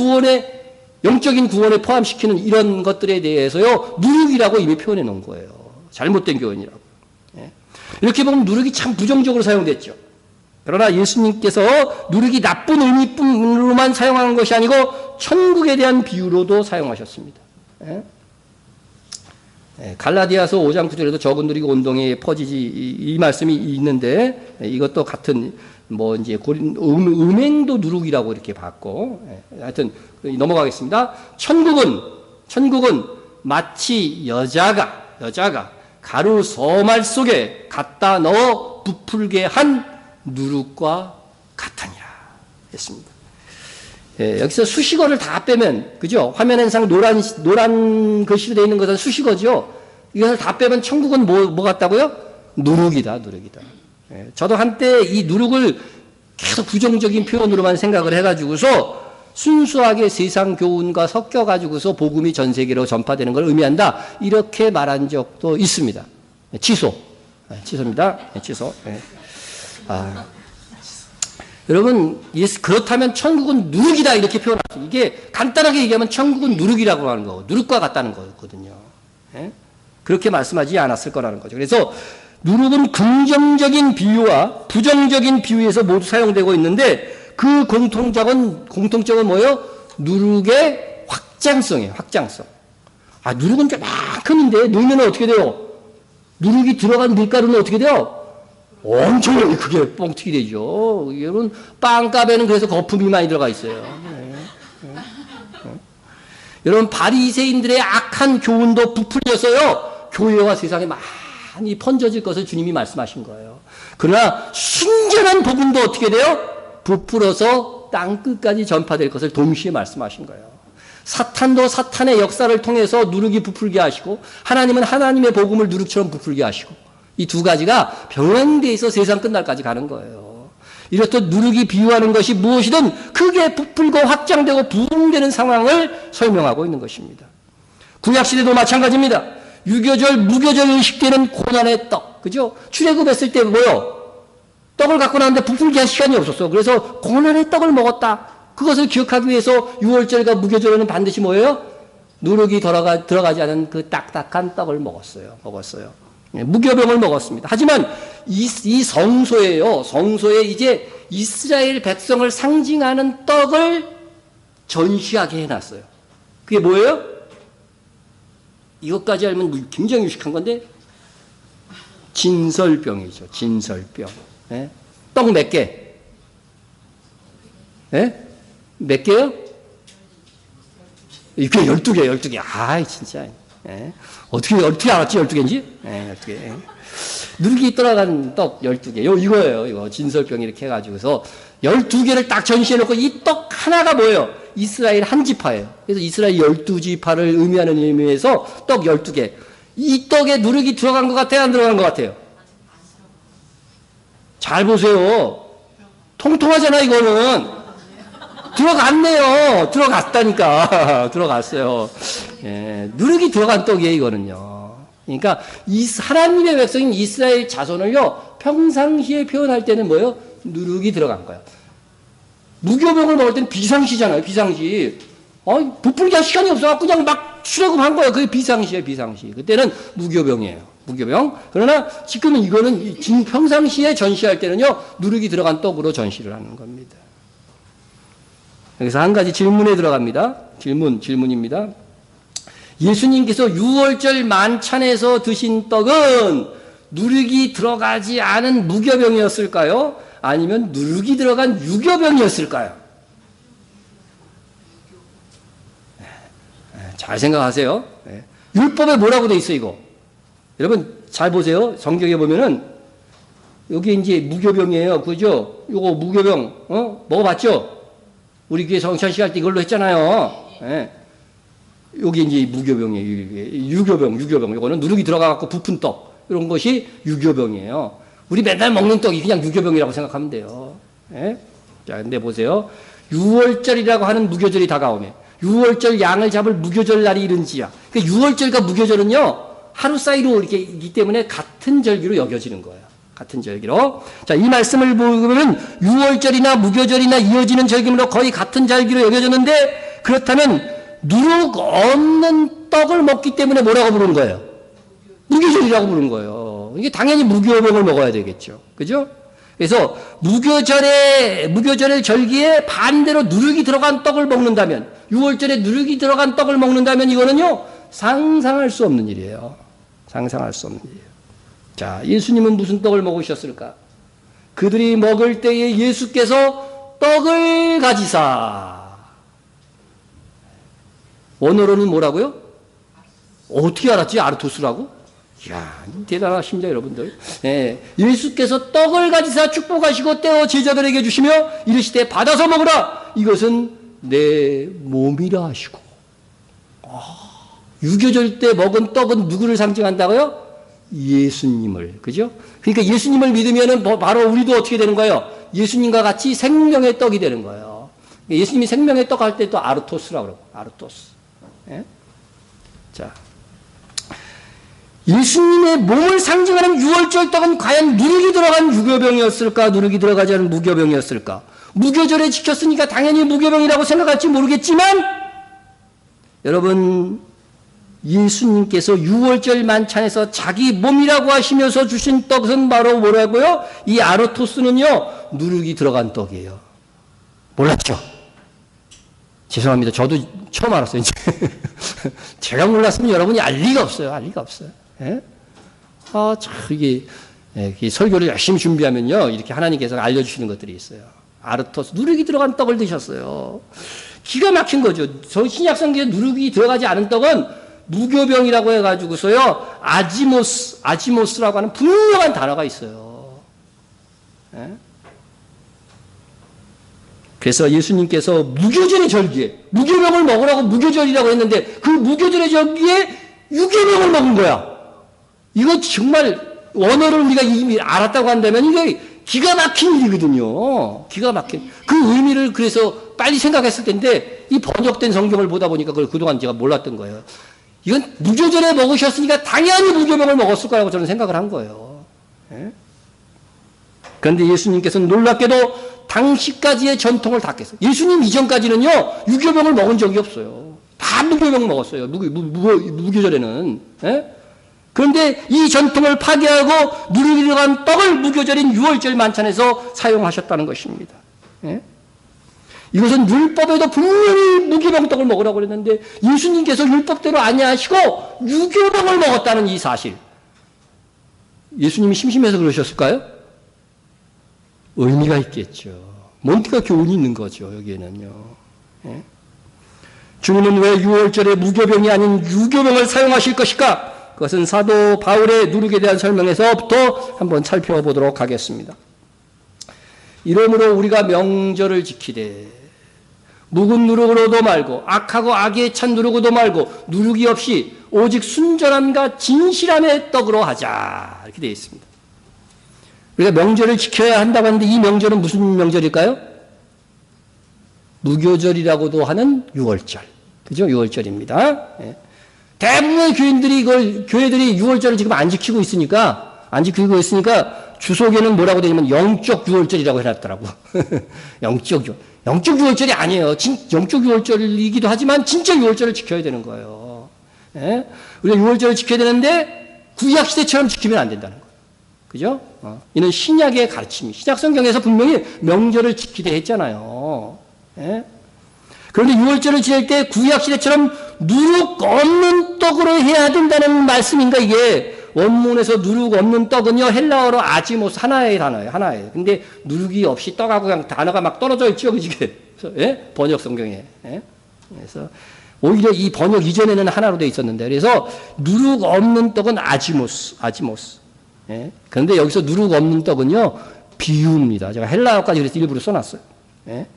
영적인 구원에 포함시키는 이런 것들에 대해서요, 누룩이라고 이미 표현해 놓은 거예요. 잘못된 교훈이라고. 예. 이렇게 보면 누룩이 참 부정적으로 사용됐죠. 그러나 예수님께서 누룩이 나쁜 의미뿐으로만 사용하는 것이 아니고 천국에 대한 비유로도 사용하셨습니다. 예. 갈라디아서 5장 9절에도 적은 누룩이 온 동네에 퍼지지 이 말씀이 있는데 이것도 같은 이제 음행도 누룩이라고 이렇게 봤고, 하여튼 넘어가겠습니다. 천국은 마치 여자가 가루 서말 속에 갖다 넣어 부풀게 한 누룩과 같으니라 했습니다. 여기서 수식어를 다 빼면, 그죠? 화면상 노란 글씨로 되어 있는 것은 수식어죠. 이것을 다 빼면 천국은 뭐 같다고요? 누룩이다. 저도 한때 이 누룩을 계속 부정적인 표현으로만 생각을 해가지고서 순수하게 세상 교훈과 섞여가지고서 복음이 전 세계로 전파되는 걸 의미한다, 이렇게 말한 적도 있습니다. 취소입니다. 취소. 여러분, 그렇다면 천국은 누룩이다 이렇게 표현하죠. 이게 간단하게 얘기하면 천국은 누룩이라고 하는 거고 누룩과 같다는 거거든요. 그렇게 말씀하지 않았을 거라는 거죠. 그래서 누룩은 긍정적인 비유와 부정적인 비유에서 모두 사용되고 있는데 그 공통점은 뭐예요? 누룩의 확장성이에요. 확장성. 누룩은 조금인데 넣으면 어떻게 돼요? 누룩이 들어간 밀가루는 어떻게 돼요? 엄청 크게 뻥튀기 되죠. 여러분, 빵값에는 그래서 거품이 많이 들어가 있어요. 여러분 바리새인들의 악한 교훈도 부풀려서요 교회와 세상에 많이 번져질 것을 주님이 말씀하신 거예요. 그러나 순전한 복음도 어떻게 돼요? 부풀어서 땅 끝까지 전파될 것을 동시에 말씀하신 거예요. 사탄도 사탄의 역사를 통해서 누룩이 부풀게 하시고 하나님은 하나님의 복음을 누룩처럼 부풀게 하시고 이 두 가지가 병행돼서 세상 끝날까지 가는 거예요. 이렇듯 누룩이 비유하는 것이 무엇이든 크게 부풀고 확장되고 부흥되는 상황을 설명하고 있는 것입니다. 구약시대도 마찬가지입니다. 유교절, 무교절 의식되는 고난의 떡, 그죠? 출애굽했을 때 뭐요? 떡을 갖고 나왔는데 부풀게 할 시간이 없었어. 그래서 고난의 떡을 먹었다. 그것을 기억하기 위해서 유월절과 무교절에는 반드시 뭐예요? 누룩이 들어가지 않은 그 딱딱한 떡을 먹었어요. 무교병을 먹었습니다. 하지만 이 성소에요. 성소에 이제 이스라엘 백성을 상징하는 떡을 전시하게 해놨어요. 그게 뭐예요? 이것까지 알면 굉장히 유식한 건데 진설병이죠. 진설병. 예? 떡 몇 개? 예? 몇 개요? 이게 12개. 아이, 진짜. 예? 어떻게 알았지? 12개인지? 예, 12개. 예. 누룩이 떠나간 떡 12개. 이거예요. 이거. 진설병 이렇게 해가지고서 12개를 딱 전시해놓고 이 떡 하나가 뭐예요? 이스라엘 한 지파예요. 그래서 이스라엘 12지파를 의미하는 의미에서 떡 12개. 이 떡에 누룩이 들어간 것 같아요? 안 들어간 것 같아요? 잘 보세요. 통통하잖아, 이거는. 들어갔네요. 들어갔다니까. 들어갔어요. 예, 누룩이 들어간 떡이에요, 이거는요. 그러니까, 하나님의 백성인 이스라엘 자손을요, 평상시에 표현할 때는 뭐예요? 누룩이 들어간 거예요. 무교병을 먹을 때는 비상시잖아요, 비상시. 부풀게 할 시간이 없어갖고 그냥 막 출애굽한 거예요. 그게 비상시예요, 비상시. 그때는 무교병이에요. 무교병. 그러나 지금은 이거는 평상시에 전시할 때는요, 누룩이 들어간 떡으로 전시를 하는 겁니다. 여기서 한 가지 질문에 들어갑니다. 질문입니다. 예수님께서 유월절 만찬에서 드신 떡은 누룩이 들어가지 않은 무교병이었을까요? 아니면 누룩이 들어간 유교병이었을까요? 잘 생각하세요. 율법에 뭐라고 돼 있어, 이거? 여러분, 잘 보세요. 성경에 보면은, 여기 이제 무교병이에요. 그죠? 요거 무교병, 먹어봤죠? 우리 교회 성찬식 할 때 이걸로 했잖아요. 예. 여기 이제 무교병이에요. 유교병. 이거는 누룩이 들어가갖고 부푼 떡. 이런 것이 유교병이에요. 우리 맨날 먹는 떡이 그냥 유교병이라고 생각하면 돼요. 예? 자, 근데 보세요. 유월절이라고 하는 무교절이 다가오네. 유월절 양을 잡을 무교절 날이 이른지야. 그러니까 유월절과 무교절은요, 하루 사이로 이렇게 있기 때문에 같은 절기로 여겨지는 거예요. 같은 절기로. 자, 이 말씀을 보면 유월절이나 무교절이나 이어지는 절기로 거의 같은 절기로 여겨졌는데, 그렇다면 누룩 없는 떡을 먹기 때문에 뭐라고 부르는 거예요? 무교절이라고 부르는 거예요. 이게 당연히 무교병을 먹어야 되겠죠. 그죠? 그래서 무교절의 절기에 반대로 누룩이 들어간 떡을 먹는다면, 유월절에 누룩이 들어간 떡을 먹는다면 이거는요, 상상할 수 없는 일이에요. 상상할 수 없는 일이에요. 자, 예수님은 무슨 떡을 먹으셨을까? 그들이 먹을 때에 예수께서 떡을 가지사. 원어로는 뭐라고요? 어떻게 알았지? 아르토스라고? 이야, 대단하십니다, 여러분들. 예, 예수께서 떡을 가지사 축복하시고 떼어 제자들에게 주시며 이르시되 받아서 먹으라. 이것은 내 몸이라 하시고. 유교절 때 먹은 떡은 누구를 상징한다고요? 예수님을. 그죠? 그러니까 예수님을 믿으면은 바로 우리도 어떻게 되는 거예요? 예수님과 같이 생명의 떡이 되는 거예요. 예수님이 생명의 떡 할 때 또 아르토스라고 그러고. 아르토스. 예? 자. 예수님의 몸을 상징하는 유월절 떡은 과연 누룩이 들어간 유교병이었을까? 누룩이 들어가지 않은 무교병이었을까? 무교절에 지켰으니까 당연히 무교병이라고 생각할지 모르겠지만, 여러분, 예수님께서 유월절 만찬에서 자기 몸이라고 하시면서 주신 떡은 바로 뭐라고요? 이 아르토스는요, 누룩이 들어간 떡이에요. 몰랐죠? 죄송합니다. 저도 처음 알았어요. 제가 몰랐으면 여러분이 알 리가 없어요. 알 리가 없어요. 예? 참, 이게 설교를 열심히 준비하면요, 이렇게 하나님께서 알려주시는 것들이 있어요. 아르토스, 누룩이 들어간 떡을 드셨어요. 기가 막힌 거죠. 저 신약성경에 누룩이 들어가지 않은 떡은 무교병이라고 해가지고서요, 아지모스라고 하는 분명한 단어가 있어요. 예? 그래서 예수님께서 무교절의 절기에, 무교병을 먹으라고 무교절이라고 했는데, 그 무교절의 절기에 유교병을 먹은 거야. 이거 정말 원어를 우리가 이미 알았다고 한다면 이게 기가 막힌 일이거든요. 기가 막힌. 그 의미를 그래서 빨리 생각했을 텐데, 이 번역된 성경을 보다 보니까 그걸 그동안 제가 몰랐던 거예요. 이건 무교절에 먹으셨으니까 당연히 무교병을 먹었을 거라고 저는 생각을 한 거예요. 예? 그런데 예수님께서는 놀랍게도 당시까지의 전통을 다 깼어요. 예수님 이전까지는요, 유교병을 먹은 적이 없어요. 다 무교병 먹었어요. 무교절에는. 예? 그런데 이 전통을 파괴하고 누룩이 들어간 떡을 무교절인 유월절 만찬에서 사용하셨다는 것입니다. 예? 이것은 율법에도 분명히 무교병 떡을 먹으라고 그랬는데 예수님께서 율법대로 아니하시고 유교병을 먹었다는 이 사실. 예수님이 심심해서 그러셨을까요? 의미가 있겠죠. 뭔가 교훈이 있는 거죠, 여기에는요. 예? 주님은 왜 유월절에 무교병이 아닌 유교병을 사용하실 것일까? 그것은 사도 바울의 누룩에 대한 설명에서부터 한번 살펴보도록 하겠습니다. 이러므로 우리가 명절을 지키되 묵은 누룩으로도 말고 악하고 악에 찬 누룩으로도 말고 누룩이 없이 오직 순전함과 진실함의 떡으로 하자. 이렇게 되어 있습니다. 우리가 명절을 지켜야 한다고 하는데 이 명절은 무슨 명절일까요? 무교절이라고도 하는 유월절. 그죠? 유월절입니다. 예. 대부분의 교회들이 유월절을 지금 안 지키고 있으니까 주석에는 뭐라고 되냐면 영적 유월절이라고 해놨더라고. 영적 유월절이 아니에요. 영적 유월절이기도 하지만 진짜 유월절을 지켜야 되는 거예요. 예? 우리가 유월절을 지켜야 되는데 구약시대처럼 지키면 안 된다는 거예요. 그죠? 이는 신약의 가르침이, 신약 성경에서 분명히 명절을 지키되 했잖아요. 예? 그런데 유월절을 지낼 때 구약시대처럼 누룩 없는 떡으로 해야 된다는 말씀인가, 이게? 원문에서 누룩 없는 떡은요, 헬라어로 아지모스, 하나의 단어예요, 하나예요. 근데 누룩이 없이 떡하고 그냥 단어가 막 떨어져 있죠, 그게? 예? 번역 성경에. 예? 그래서 오히려 이 번역 이전에는 하나로 되어 있었는데, 그래서 누룩 없는 떡은 아지모스. 예? 그런데 여기서 누룩 없는 떡은요, 비유입니다. 제가 헬라어까지 그래서 일부러 써놨어요. 예?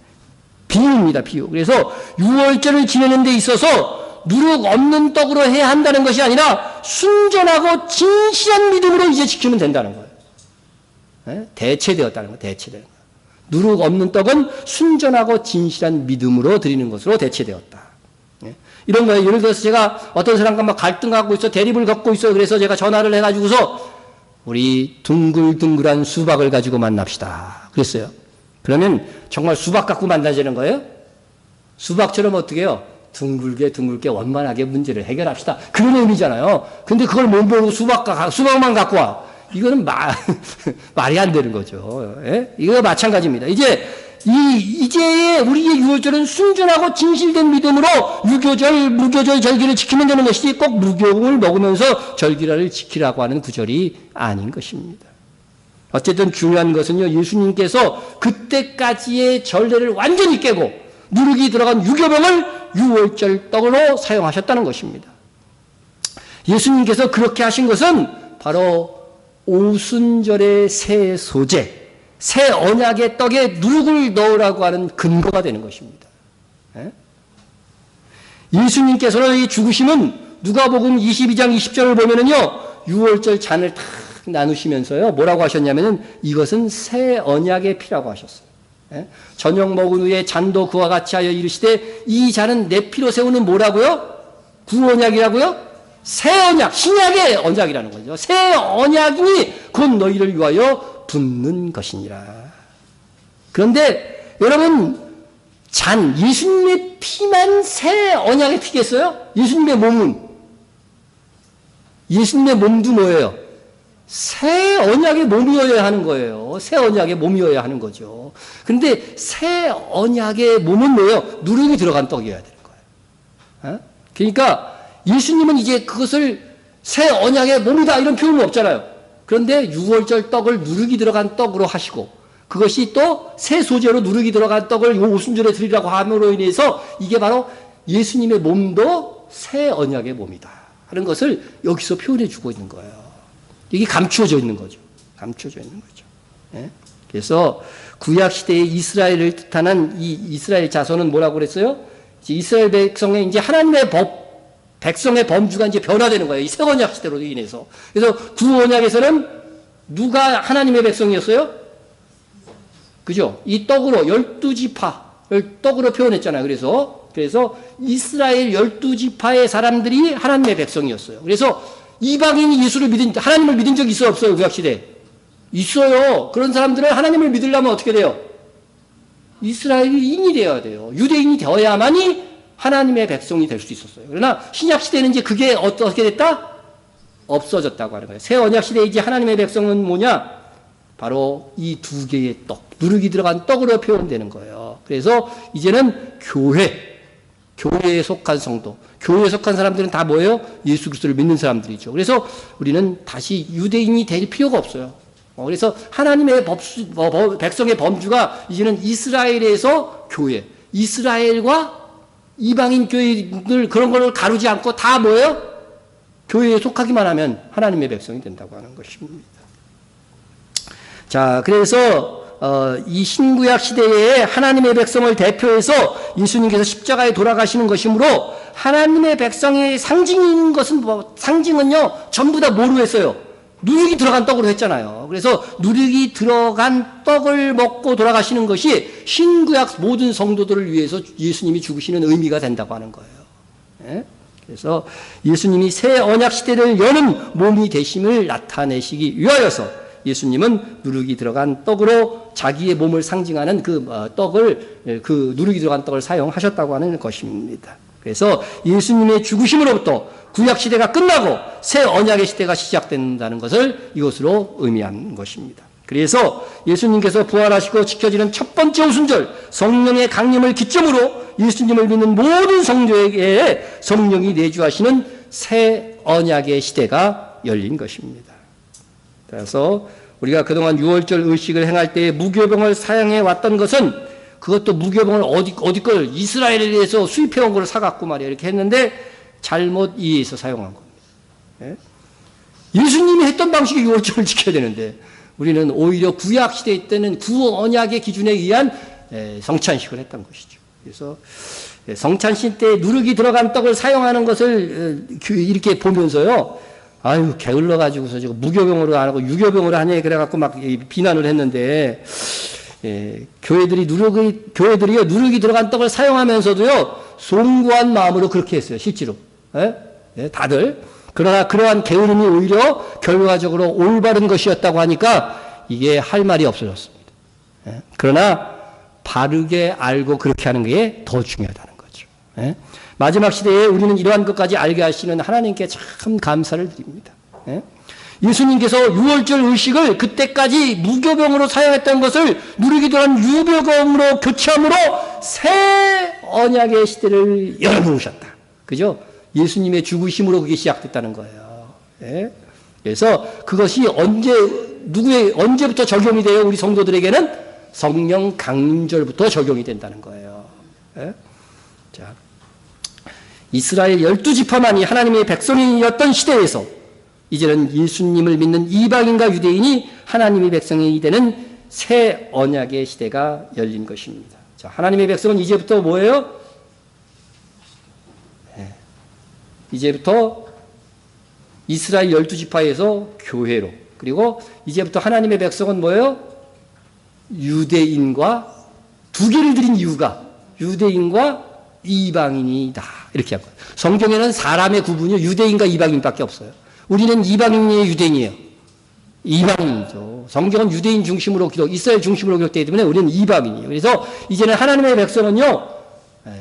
비유입니다, 비유. 그래서 유월절을 지내는 데 있어서 누룩 없는 떡으로 해야 한다는 것이 아니라 순전하고 진실한 믿음으로 이제 지키면 된다는 거예요. 예? 대체되었다는 거예요, 대체되는 거예요. 누룩 없는 떡은 순전하고 진실한 믿음으로 드리는 것으로 대체되었다. 예? 이런 거예요. 예를 들어서 제가 어떤 사람과 막 갈등하고 있어, 대립을 겪고 있어. 그래서 제가 전화를 해가지고서 우리 둥글둥글한 수박을 가지고 만납시다. 그랬어요. 그러면 정말 수박 갖고 만나자는 거예요? 수박처럼 어떻게 해요? 둥글게 원만하게 문제를 해결합시다. 그런 의미잖아요. 근데 그걸 못 모르고 수박만 갖고 와. 이거는 말이 안 되는 거죠. 예? 이거 마찬가지입니다. 이제 우리의 유월절은 순전하고 진실된 믿음으로 무교절 절기를 지키면 되는 것이지 꼭 무교를 먹으면서 절기를 지키라고 하는 구절이 아닌 것입니다. 어쨌든 중요한 것은요, 예수님께서 그때까지의 전례를 완전히 깨고 누룩이 들어간 유교병을 유월절 떡으로 사용하셨다는 것입니다. 예수님께서 그렇게 하신 것은 바로 오순절의 새 소재, 새 언약의 떡에 누룩을 넣으라고 하는 근거가 되는 것입니다. 예수님께서는 이 죽으심은 누가복음 22장 20절을 보면은요, 유월절 잔을 탁 나누시면서요, 뭐라고 하셨냐면은 이것은 새 언약의 피라고 하셨어요. 저녁 먹은 후에 잔도 그와 같이 하여 이르시되 이 잔은 내 피로 세우는 뭐라고요? 구언약이라고요? 새 언약, 신약의 언약이라는 거죠. 새 언약이 곧 너희를 위하여 붓는 것이니라. 그런데 여러분, 예수님의 피만 새 언약의 피겠어요? 예수님의 몸도 뭐예요? 새 언약의 몸이어야 하는 거예요. 새 언약의 몸이어야 하는 거죠. 그런데 새 언약의 몸은 뭐예요? 누룩이 들어간 떡이어야 되는 거예요. 그러니까 예수님은 이제 그것을 새 언약의 몸이다 이런 표현은 없잖아요. 그런데 유월절 떡을 누룩이 들어간 떡으로 하시고 그것이 또 새 소재로 누룩이 들어간 떡을 요 오순절에 드리라고 함으로 인해서 이게 바로 예수님의 몸도 새 언약의 몸이다 하는 것을 여기서 표현해 주고 있는 거예요. 이게 감추어져 있는 거죠. 감추어져 있는 거죠. 예? 그래서 구약 시대의 이스라엘을 뜻하는 이 이스라엘 자손은 뭐라고 그랬어요? 이스라엘 백성의 이제 하나님의 백성의 범주가 이제 변화되는 거예요. 이 새 언약 시대로 인해서. 그래서 구언약에서는 누가 하나님의 백성이었어요? 그죠? 이 떡으로 12지파를 떡으로 표현했잖아요. 그래서 이스라엘 12지파의 사람들이 하나님의 백성이었어요. 그래서 이방인이 하나님을 믿은 적이 있어요? 없어요? 구약시대에? 있어요. 그런 사람들은 하나님을 믿으려면 어떻게 돼요? 이스라엘인이 되어야 돼요. 유대인이 되어야만이 하나님의 백성이 될 수 있었어요. 그러나 신약시대는 이제 그게 어떻게 됐다? 없어졌다고 하는 거예요. 새 언약시대에 이제 하나님의 백성은 뭐냐? 바로 이 두 개의 떡, 누룩이 들어간 떡으로 표현되는 거예요. 그래서 이제는 교회에 속한 성도, 교회에 속한 사람들은 다 뭐예요? 예수 그리스도를 믿는 사람들이죠. 그래서 우리는 다시 유대인이 될 필요가 없어요. 그래서 하나님의 백성의 범주가 이제는 이스라엘에서 교회, 이스라엘과 이방인 교회들 그런 걸 가르지 않고 다 뭐예요? 교회에 속하기만 하면 하나님의 백성이 된다고 하는 것입니다. 자, 그래서 이 신구약 시대에 하나님의 백성을 대표해서 예수님께서 십자가에 돌아가시는 것이므로 하나님의 백성의 상징인 것은 상징은요 전부 다 뭐로 했어요? 누룩이 들어간 떡으로 했잖아요. 그래서 누룩이 들어간 떡을 먹고 돌아가시는 것이 신구약 모든 성도들을 위해서 예수님이 죽으시는 의미가 된다고 하는 거예요. 예? 그래서 예수님이 새 언약 시대를 여는 몸이 되심을 나타내시기 위하여서 예수님은 누룩이 들어간 떡으로 자기의 몸을 상징하는 그 누룩이 들어간 떡을 사용하셨다고 하는 것입니다. 그래서 예수님의 죽으심으로부터 구약 시대가 끝나고 새 언약의 시대가 시작된다는 것을 이것으로 의미한 것입니다. 그래서 예수님께서 부활하시고 지켜지는 첫 번째 오순절 성령의 강림을 기점으로 예수님을 믿는 모든 성도에게 성령이 내주하시는 새 언약의 시대가 열린 것입니다. 그래서 우리가 그동안 유월절 의식을 행할 때 무교병을 사용해 왔던 것은 그것도 무교병을 어디 걸 이스라엘에서 수입해 온 걸 사갖고 말이야 이렇게 했는데 잘못 이해해서 사용한 겁니다. 예? 예수님이 했던 방식의 유월절을 지켜야 되는데 우리는 오히려 구약 시대 때는 구언약의 기준에 의한 성찬식을 했던 것이죠. 그래서 성찬식 때 누룩이 들어간 떡을 사용하는 것을 이렇게 보면서요. 아유, 게을러가지고서 지금 무교병으로 안 하고 유교병으로 하냐, 그래갖고 막 비난을 했는데, 교회들이요, 누룩이 들어간 떡을 사용하면서도요, 송구한 마음으로 그렇게 했어요, 실제로. 다들. 그러나 그러한 게으름이 오히려 결과적으로 올바른 것이었다고 하니까 이게 할 말이 없어졌습니다. 그러나 바르게 알고 그렇게 하는 게 더 중요하다는 거죠. 마지막 시대에 우리는 이러한 것까지 알게 하시는 하나님께 참 감사를 드립니다. 예수님께서 유월절 의식을 그때까지 무교병으로 사용했던 것을 누룩이 들어간 유교병으로 교체함으로 새 언약의 시대를 열어놓으셨다. 그죠? 예수님의 죽으심으로 그게 시작됐다는 거예요. 그래서 그것이 언제부터 적용이 돼요? 우리 성도들에게는 성령 강림절부터 적용이 된다는 거예요. 자. 이스라엘 12지파만이 하나님의 백성이었던 시대에서 이제는 예수님을 믿는 이방인과 유대인이 하나님의 백성이 되는 새 언약의 시대가 열린 것입니다. 자, 하나님의 백성은 이제부터 뭐예요? 이제부터 이스라엘 12지파에서 교회로, 그리고 이제부터 하나님의 백성은 뭐예요? 유대인과 두 개를 드린 이유가 유대인과 이방인이다. 이렇게 한 거예요. 성경에는 사람의 구분이 유대인과 이방인밖에 없어요. 우리는 이방인이에요, 유대인이에요? 이방인이죠. 성경은 유대인 중심으로 이스라엘 중심으로 기록되기 때문에 우리는 이방인이에요. 그래서 이제는 하나님의 백성은요,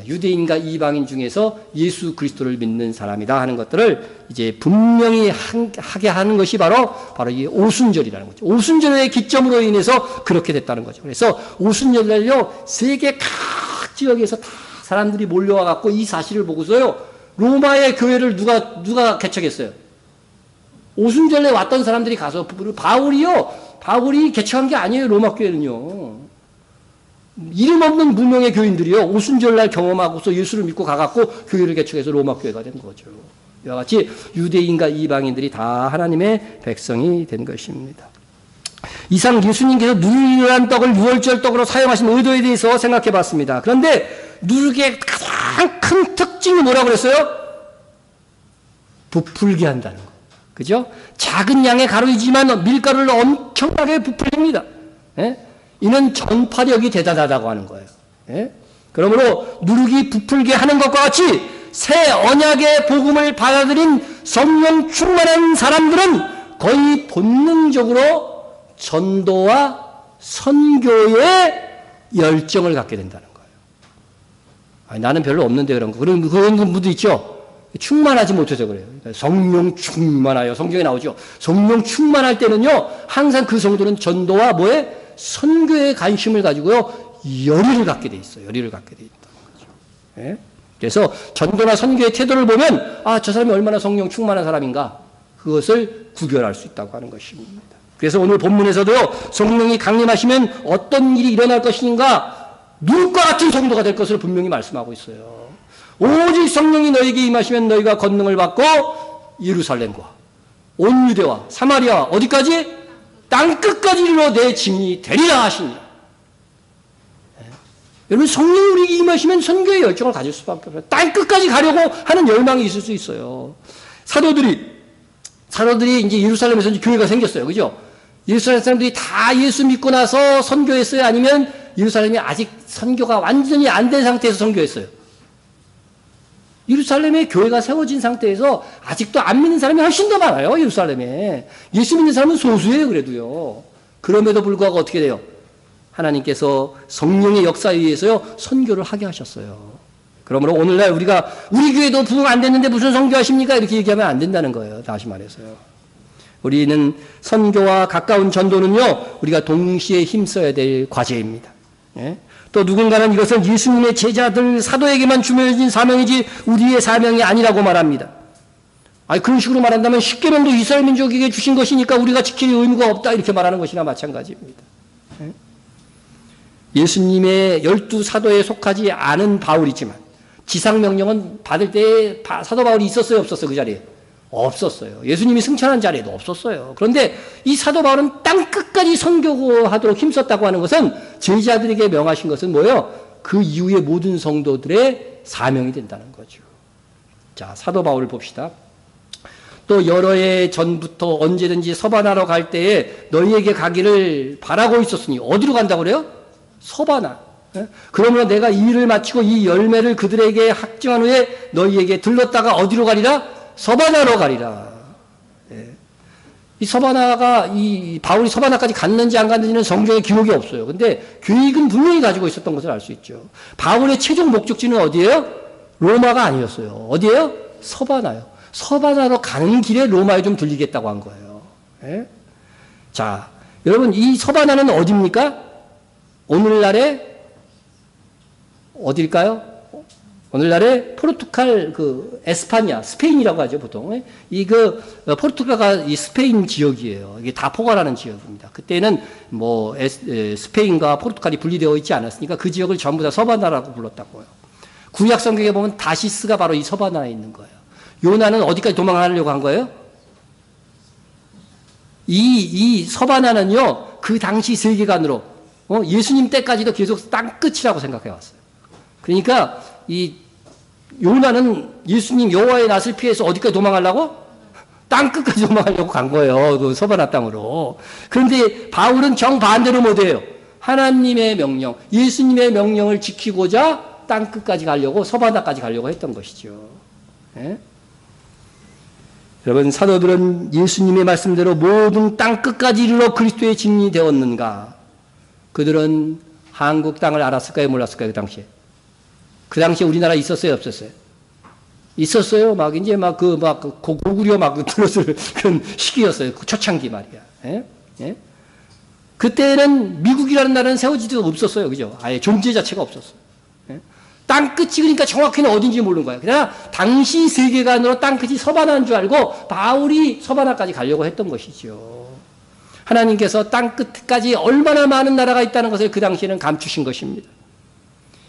유대인과 이방인 중에서 예수 그리스도를 믿는 사람이다 하는 것들을 이제 분명히 하게 하는 것이 바로 이 오순절이라는 거죠. 오순절의 기점으로 인해서 그렇게 됐다는 거죠. 그래서 오순절날요, 세계 각 지역에서 다 사람들이 몰려와 갖고 이 사실을 보고서요, 로마의 교회를 누가 개척했어요? 오순절에 왔던 사람들이 가서 바울이요, 바울이 개척한 게 아니에요. 로마 교회는요. 이름 없는 무명의 교인들이요. 오순절날 경험하고서 예수를 믿고 가갖고 교회를 개척해서 로마 교회가 된 거죠. 이와 같이 유대인과 이방인들이 다 하나님의 백성이 된 것입니다. 이상 예수님께서 누룩이란 떡을 유월절 떡으로 사용하신 의도에 대해서 생각해 봤습니다. 그런데 누룩의 가장 큰 특징이 뭐라고 그랬어요? 부풀게 한다는 거. 그죠? 작은 양의 가루이지만 밀가루를 엄청나게 부풀립니다. 예? 이는 전파력이 대단하다고 하는 거예요. 예? 그러므로 누룩이 부풀게 하는 것과 같이 새 언약의 복음을 받아들인 성령 충만한 사람들은 거의 본능적으로 전도와 선교에 열정을 갖게 된다는 거예요. 아니, 나는 별로 없는데 그런 거. 그런 분도 있죠. 충만하지 못해서 그래요. 성령 충만하여. 성경에 나오죠. 성령 충만할 때는요, 항상 그 성도는 전도와 뭐에? 선교에 관심을 가지고요, 열의를 갖게 돼 있어요. 열의를 갖게 돼 있다는 거죠. 예? 그래서 전도나 선교의 태도를 보면, 아, 저 사람이 얼마나 성령 충만한 사람인가. 그것을 구별할 수 있다고 하는 것입니다. 그래서 오늘 본문에서도요, 성령이 강림하시면 어떤 일이 일어날 것인가, 누룩과 같은 성도가 될 것을 분명히 말씀하고 있어요. 오직 성령이 너에게 임하시면 너희가 권능을 받고 예루살렘과 온 유대와 사마리아 어디까지? 땅끝까지 이르러 내 증인이 되리라 하시니. 여러분, 성령이 우리에게 임하시면 선교의 열정을 가질 수밖에 없어요. 땅끝까지 가려고 하는 열망이 있을 수 있어요. 사도들이 이제 예루살렘에서 이제 교회가 생겼어요. 그죠? 예루살렘 사람들이 다 예수 믿고 나서 선교했어요? 아니면 예루살렘이 아직 선교가 완전히 안 된 상태에서 선교했어요? 예루살렘에 교회가 세워진 상태에서 아직도 안 믿는 사람이 훨씬 더 많아요. 예루살렘에. 예수 믿는 사람은 소수예요. 그래도요. 그럼에도 불구하고 어떻게 돼요? 하나님께서 성령의 역사에 의해서요, 선교를 하게 하셨어요. 그러므로 오늘날 우리가 우리 교회도 부흥 안 됐는데 무슨 선교하십니까? 이렇게 얘기하면 안 된다는 거예요. 다시 말해서요. 우리는 선교와 가까운 전도는요, 우리가 동시에 힘써야 될 과제입니다. 예? 또 누군가는 이것은 예수님의 제자들 사도에게만 주어진 사명이지 우리의 사명이 아니라고 말합니다. 아니, 그런 식으로 말한다면 십계명도 이스라엘 민족에게 주신 것이니까 우리가 지킬 의무가 없다 이렇게 말하는 것이나 마찬가지입니다. 예? 예수님의 12사도에 속하지 않은 바울이지만 지상명령은 받을 때 사도 바울이 있었어요? 없었어요? 그 자리에? 없었어요. 예수님이 승천한 자리에도 없었어요. 그런데 이 사도 바울은 땅끝까지 선교하도록 힘썼다고 하는 것은 제자들에게 명하신 것은 뭐예요? 그 이후의 모든 성도들의 사명이 된다는 거죠. 자, 사도 바울을 봅시다. 또 여러 해 전부터 언제든지 서바나로 갈 때에 너희에게 가기를 바라고 있었으니 어디로 간다고 그래요? 서바나. 그러므로 내가 이 일을 마치고 이 열매를 그들에게 확증한 후에 너희에게 들렀다가 어디로 가리라? 서바나로 가리라. 예. 이 서바나가, 이 바울이 서바나까지 갔는지 안 갔는지는 성경에 기록이 없어요. 근데 계획은 분명히 가지고 있었던 것을 알 수 있죠. 바울의 최종 목적지는 어디예요? 로마가 아니었어요. 어디예요? 서바나요. 서바나로 가는 길에 로마에 좀 들리겠다고 한 거예요. 예? 자, 여러분, 이 서바나는 어디입니까? 오늘날의 어딜까요? 오늘날의 포르투갈 에스파냐, 스페인이라고 하죠, 보통. 포르투갈가 이 스페인 지역이에요. 이게 다 포괄하는 지역입니다. 그때는 스페인과 포르투갈이 분리되어 있지 않았으니까 그 지역을 전부 다 서바나라고 불렀다고요. 구약 성경에 보면 다시스가 바로 이 서바나에 있는 거예요. 요나는 어디까지 도망하려고 한 거예요? 이 서바나는요, 그 당시 세계관으로, 예수님 때까지도 계속 땅끝이라고 생각해 왔어요. 그러니까 이 요나는 예수님 여호와의 낯을 피해서 어디까지 도망하려고? 땅끝까지 도망하려고 간 거예요. 그 서바나 땅으로. 그런데 바울은 정반대로 못해요. 하나님의 명령, 예수님의 명령을 지키고자 땅끝까지 가려고, 서바나까지 가려고 했던 것이죠. 예? 여러분, 사도들은 예수님의 말씀대로 모든 땅끝까지 이르러 그리스도의 증인이 되었는가? 그들은 한국 땅을 알았을까요? 몰랐을까요? 그 당시에? 그 당시에 우리나라 있었어요? 없었어요? 있었어요. 고구려 들었을 그런 시기였어요. 그 초창기 말이야. 예? 예? 그때는 미국이라는 나라는 세워지지도 없었어요. 그죠? 아예 존재 자체가 없었어요. 예? 땅끝이 그러니까 정확히는 어딘지 모르는 거예요. 그러나 당시 세계관으로 땅끝이 서바나인 줄 알고 바울이 서바나까지 가려고 했던 것이죠. 하나님께서 땅 끝까지 얼마나 많은 나라가 있다는 것을 그 당시에는 감추신 것입니다.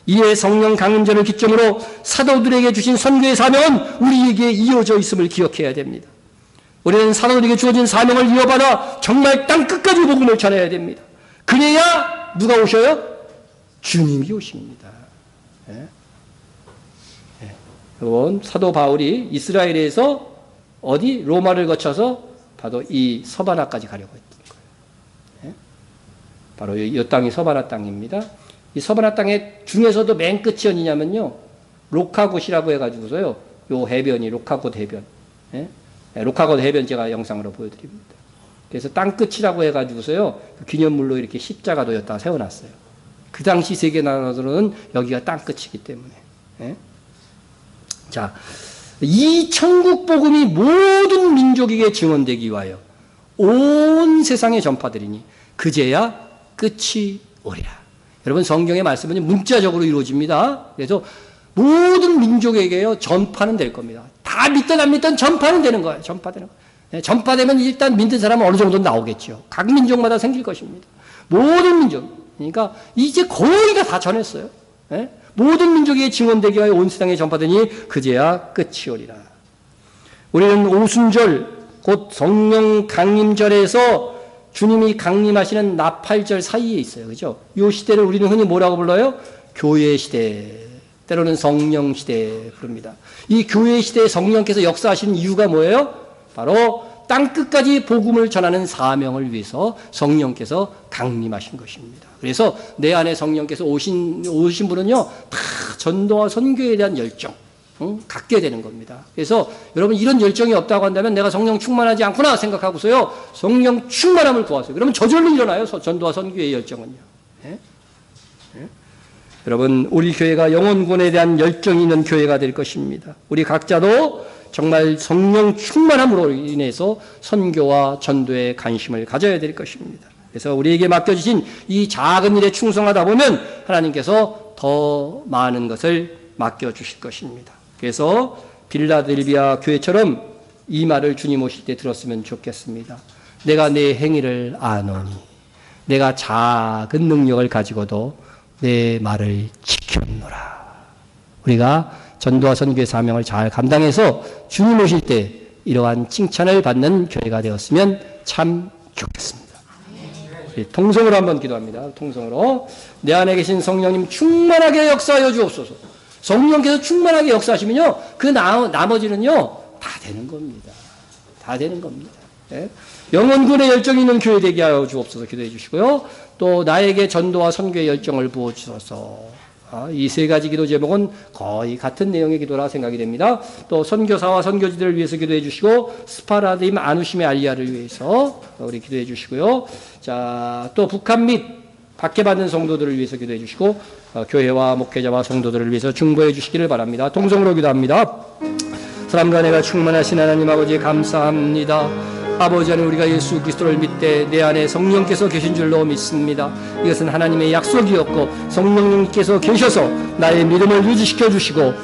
이에 성령 강림절을 기점으로 사도들에게 주신 선교의 사명은 우리에게 이어져 있음을 기억해야 됩니다. 우리는 사도들에게 주어진 사명을 이어받아 정말 땅 끝까지 복음을 전해야 됩니다. 그래야 누가 오셔요? 주님이 오십니다. 예? 예. 여러분, 사도 바울이 이스라엘에서 어디? 로마를 거쳐서 바로 이 서바나까지 가려고 했던 거예요. 예? 바로 이 땅이 서바나 땅입니다. 이 서바나 땅의 중에서도 맨 끝이 어디냐면요, 로카곳이라고 해가지고서요, 요 해변이 로카곳 해변. 예? 로카곳 해변 제가 영상으로 보여드립니다. 그래서 땅 끝이라고 해가지고서요, 기념물로 이렇게 십자가도 여기다 세워놨어요. 그 당시 세계 나라들은 여기가 땅 끝이기 때문에. 예? 자, 이 천국 복음이 모든 민족에게 증언되기 위하여 온 세상에 전파되리니 그제야 끝이 오리라. 여러분, 성경의 말씀은 문자적으로 이루어집니다. 그래서 모든 민족에게요, 전파는 될 겁니다. 다 믿든 안 믿든 전파는 되는 거예요. 전파되는 거예요. 네, 전파되면 일단 믿는 사람은 어느 정도 나오겠죠. 각 민족마다 생길 것입니다. 모든 민족. 그러니까 이제 거의 다 전했어요. 네? 모든 민족에게 증언되기 위하여 온 세상에 전파되니 그제야 끝이 오리라. 우리는 오순절, 곧 성령 강림절에서 주님이 강림하시는 나팔절 사이에 있어요. 그죠? 이 시대를 우리는 흔히 뭐라고 불러요? 교회 시대, 때로는 성령 시대 부릅니다. 이 교회 시대에 성령께서 역사하시는 이유가 뭐예요? 바로 땅 끝까지 복음을 전하는 사명을 위해서 성령께서 강림하신 것입니다. 그래서 내 안에 성령께서 오신 분은요, 다 전도와 선교에 대한 열정, 갖게 되는 겁니다. 그래서 여러분, 이런 열정이 없다고 한다면 내가 성령 충만하지 않구나 생각하고서요, 성령 충만함을 구하세요. 그러면 저절로 일어나요, 전도와 선교의 열정은요. 예? 예? 여러분, 우리 교회가 영혼구원에 대한 열정이 있는 교회가 될 것입니다. 우리 각자도 정말 성령 충만함으로 인해서 선교와 전도에 관심을 가져야 될 것입니다. 그래서 우리에게 맡겨주신 이 작은 일에 충성하다 보면 하나님께서 더 많은 것을 맡겨주실 것입니다. 그래서 빌라델비아 교회처럼 이 말을 주님 오실 때 들었으면 좋겠습니다. 내가 내 행위를 아노니 내가 작은 능력을 가지고도 내 말을 지켰노라. 우리가 전도와 선교의 사명을 잘 감당해서 주님 오실 때 이러한 칭찬을 받는 교회가 되었으면 참 좋겠습니다. 통성으로 한번 기도합니다. 통성으로. 내 안에 계신 성령님 충만하게 역사하여 주옵소서. 성령께서 충만하게 역사하시면요, 그 나머지는요 다 되는 겁니다. 다 되는 겁니다. 예? 영혼군의 열정이 있는 교회 되게 하여 주옵소서 기도해 주시고요. 또 나에게 전도와 선교의 열정을 부어 주셔서, 이 세 가지 기도 제목은 거의 같은 내용의 기도라 생각이 됩니다. 또 선교사와 선교지들을 위해서 기도해 주시고, 스파라dim 아누심의 알리아를 위해서 우리 기도해 주시고요. 자, 또 북한 및 박해 받는 성도들을 위해서 기도해 주시고, 교회와 목회자와 성도들을 위해서 중보해 주시기를 바랍니다. 통성으로 기도합니다. 사람과 내가 충만하신 하나님 아버지 감사합니다. 아버지 하나님, 우리가 예수 그리스도를 믿되 내 안에 성령께서 계신 줄로 믿습니다. 이것은 하나님의 약속이었고 성령님께서 계셔서 나의 믿음을 유지시켜 주시고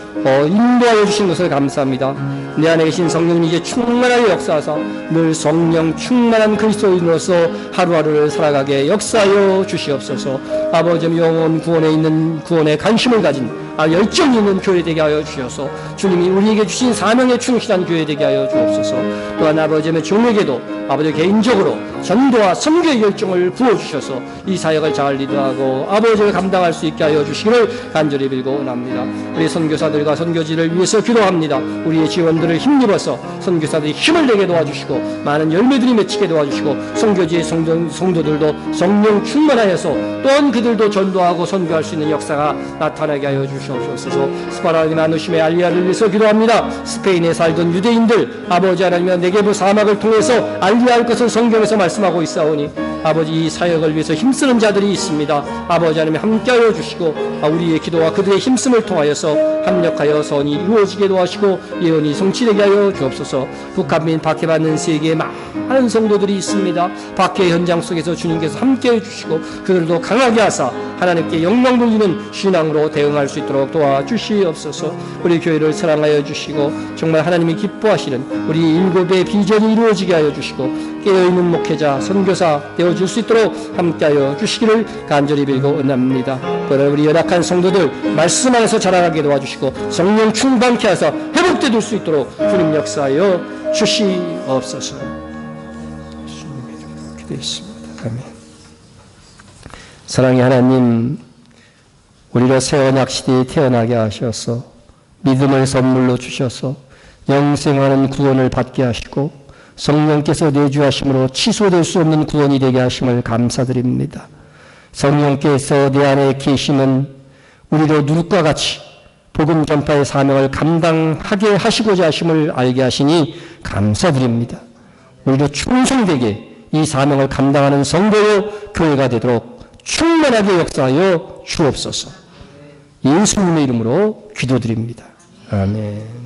인도하여 주신 것을 감사합니다. 내 안에 계신 성령님이 이제 충만하게 역사하사 늘 성령 충만한 그리스도인으로서 하루하루를 살아가게 역사하여 주시옵소서. 아버지, 영혼 구원에 있는 구원에 관심을 가진 열정이 있는 교회 되게 하여 주셔서 주님이 우리에게 주신 사명에 충실한 교회 되게 하여 주옵소서. 또한 아버지의 종에게도 아버지 개인적으로 전도와 선교의 열정을 부어주셔서 이 사역을 잘 리드하고 아버지를 감당할 수 있게 하여 주시기를 간절히 빌고 원합니다. 우리 선교사들과 선교지를 위해서 기도합니다. 우리의 지원들을 힘입어서 선교사들이 힘을 내게 도와주시고 많은 열매들이 맺히게 도와주시고 선교지의 성도들도 성령 충만하여서 또한 그들도 전도하고 선교할 수 있는 역사가 나타나게 하여 주시옵소서. 스파라dim 아누심의 알리아를 위해서 기도합니다. 스페인에 살던 유대인들 아버지 하나님의 네게브 사막을 통해서 알리아할 것을 성경에서 말씀하고 있사오니 아버지, 이 사역을 위해서 힘쓰는 자들이 있습니다. 아버지 하나님 함께하여 주시고 우리의 기도와 그들의 힘씀을 통하여서 합력하여 선이 이루어지게 도와주시고 예언이 성취되게 하여 주옵소서. 북한 민 박해받는 세계에 많은 성도들이 있습니다. 박해 현장 속에서 주님께서 함께해 주시고 그들도 강하게 하사 하나님께 영광 돌리는 신앙으로 대응할 수 있도록 도와주시옵소서. 우리 교회를 사랑하여 주시고 정말 하나님이 기뻐하시는 우리 일곱의 비전이 이루어지게 하여 주시고 주시고 깨어있는 목회자, 선교사 되어줄 수 있도록 함께하여 주시기를 간절히 빌고 은합니다. 그러나 우리 연약한 성도들 말씀 안에서 자라나게 도와주시고 성령 충만케 하사 회복되어줄 수 있도록 주님 역사하여 주시옵소서. 예수님의 이름으로 기도했습니다. 아멘. 사랑의 하나님, 우리로 새 언약 시대에 태어나게 하셔서 믿음을 선물로 주셔서 영생하는 구원을 받게 하시고 성령께서 내주하심으로 취소될 수 없는 구원이 되게 하심을 감사드립니다. 성령께서 내 안에 계시면 우리로 누룩과 같이 복음 전파의 사명을 감당하게 하시고자 하심을 알게 하시니 감사드립니다. 우리로 충성되게 이 사명을 감당하는 성도요 교회가 되도록 충만하게 역사하여 주옵소서. 예수님의 이름으로 기도드립니다. 아멘.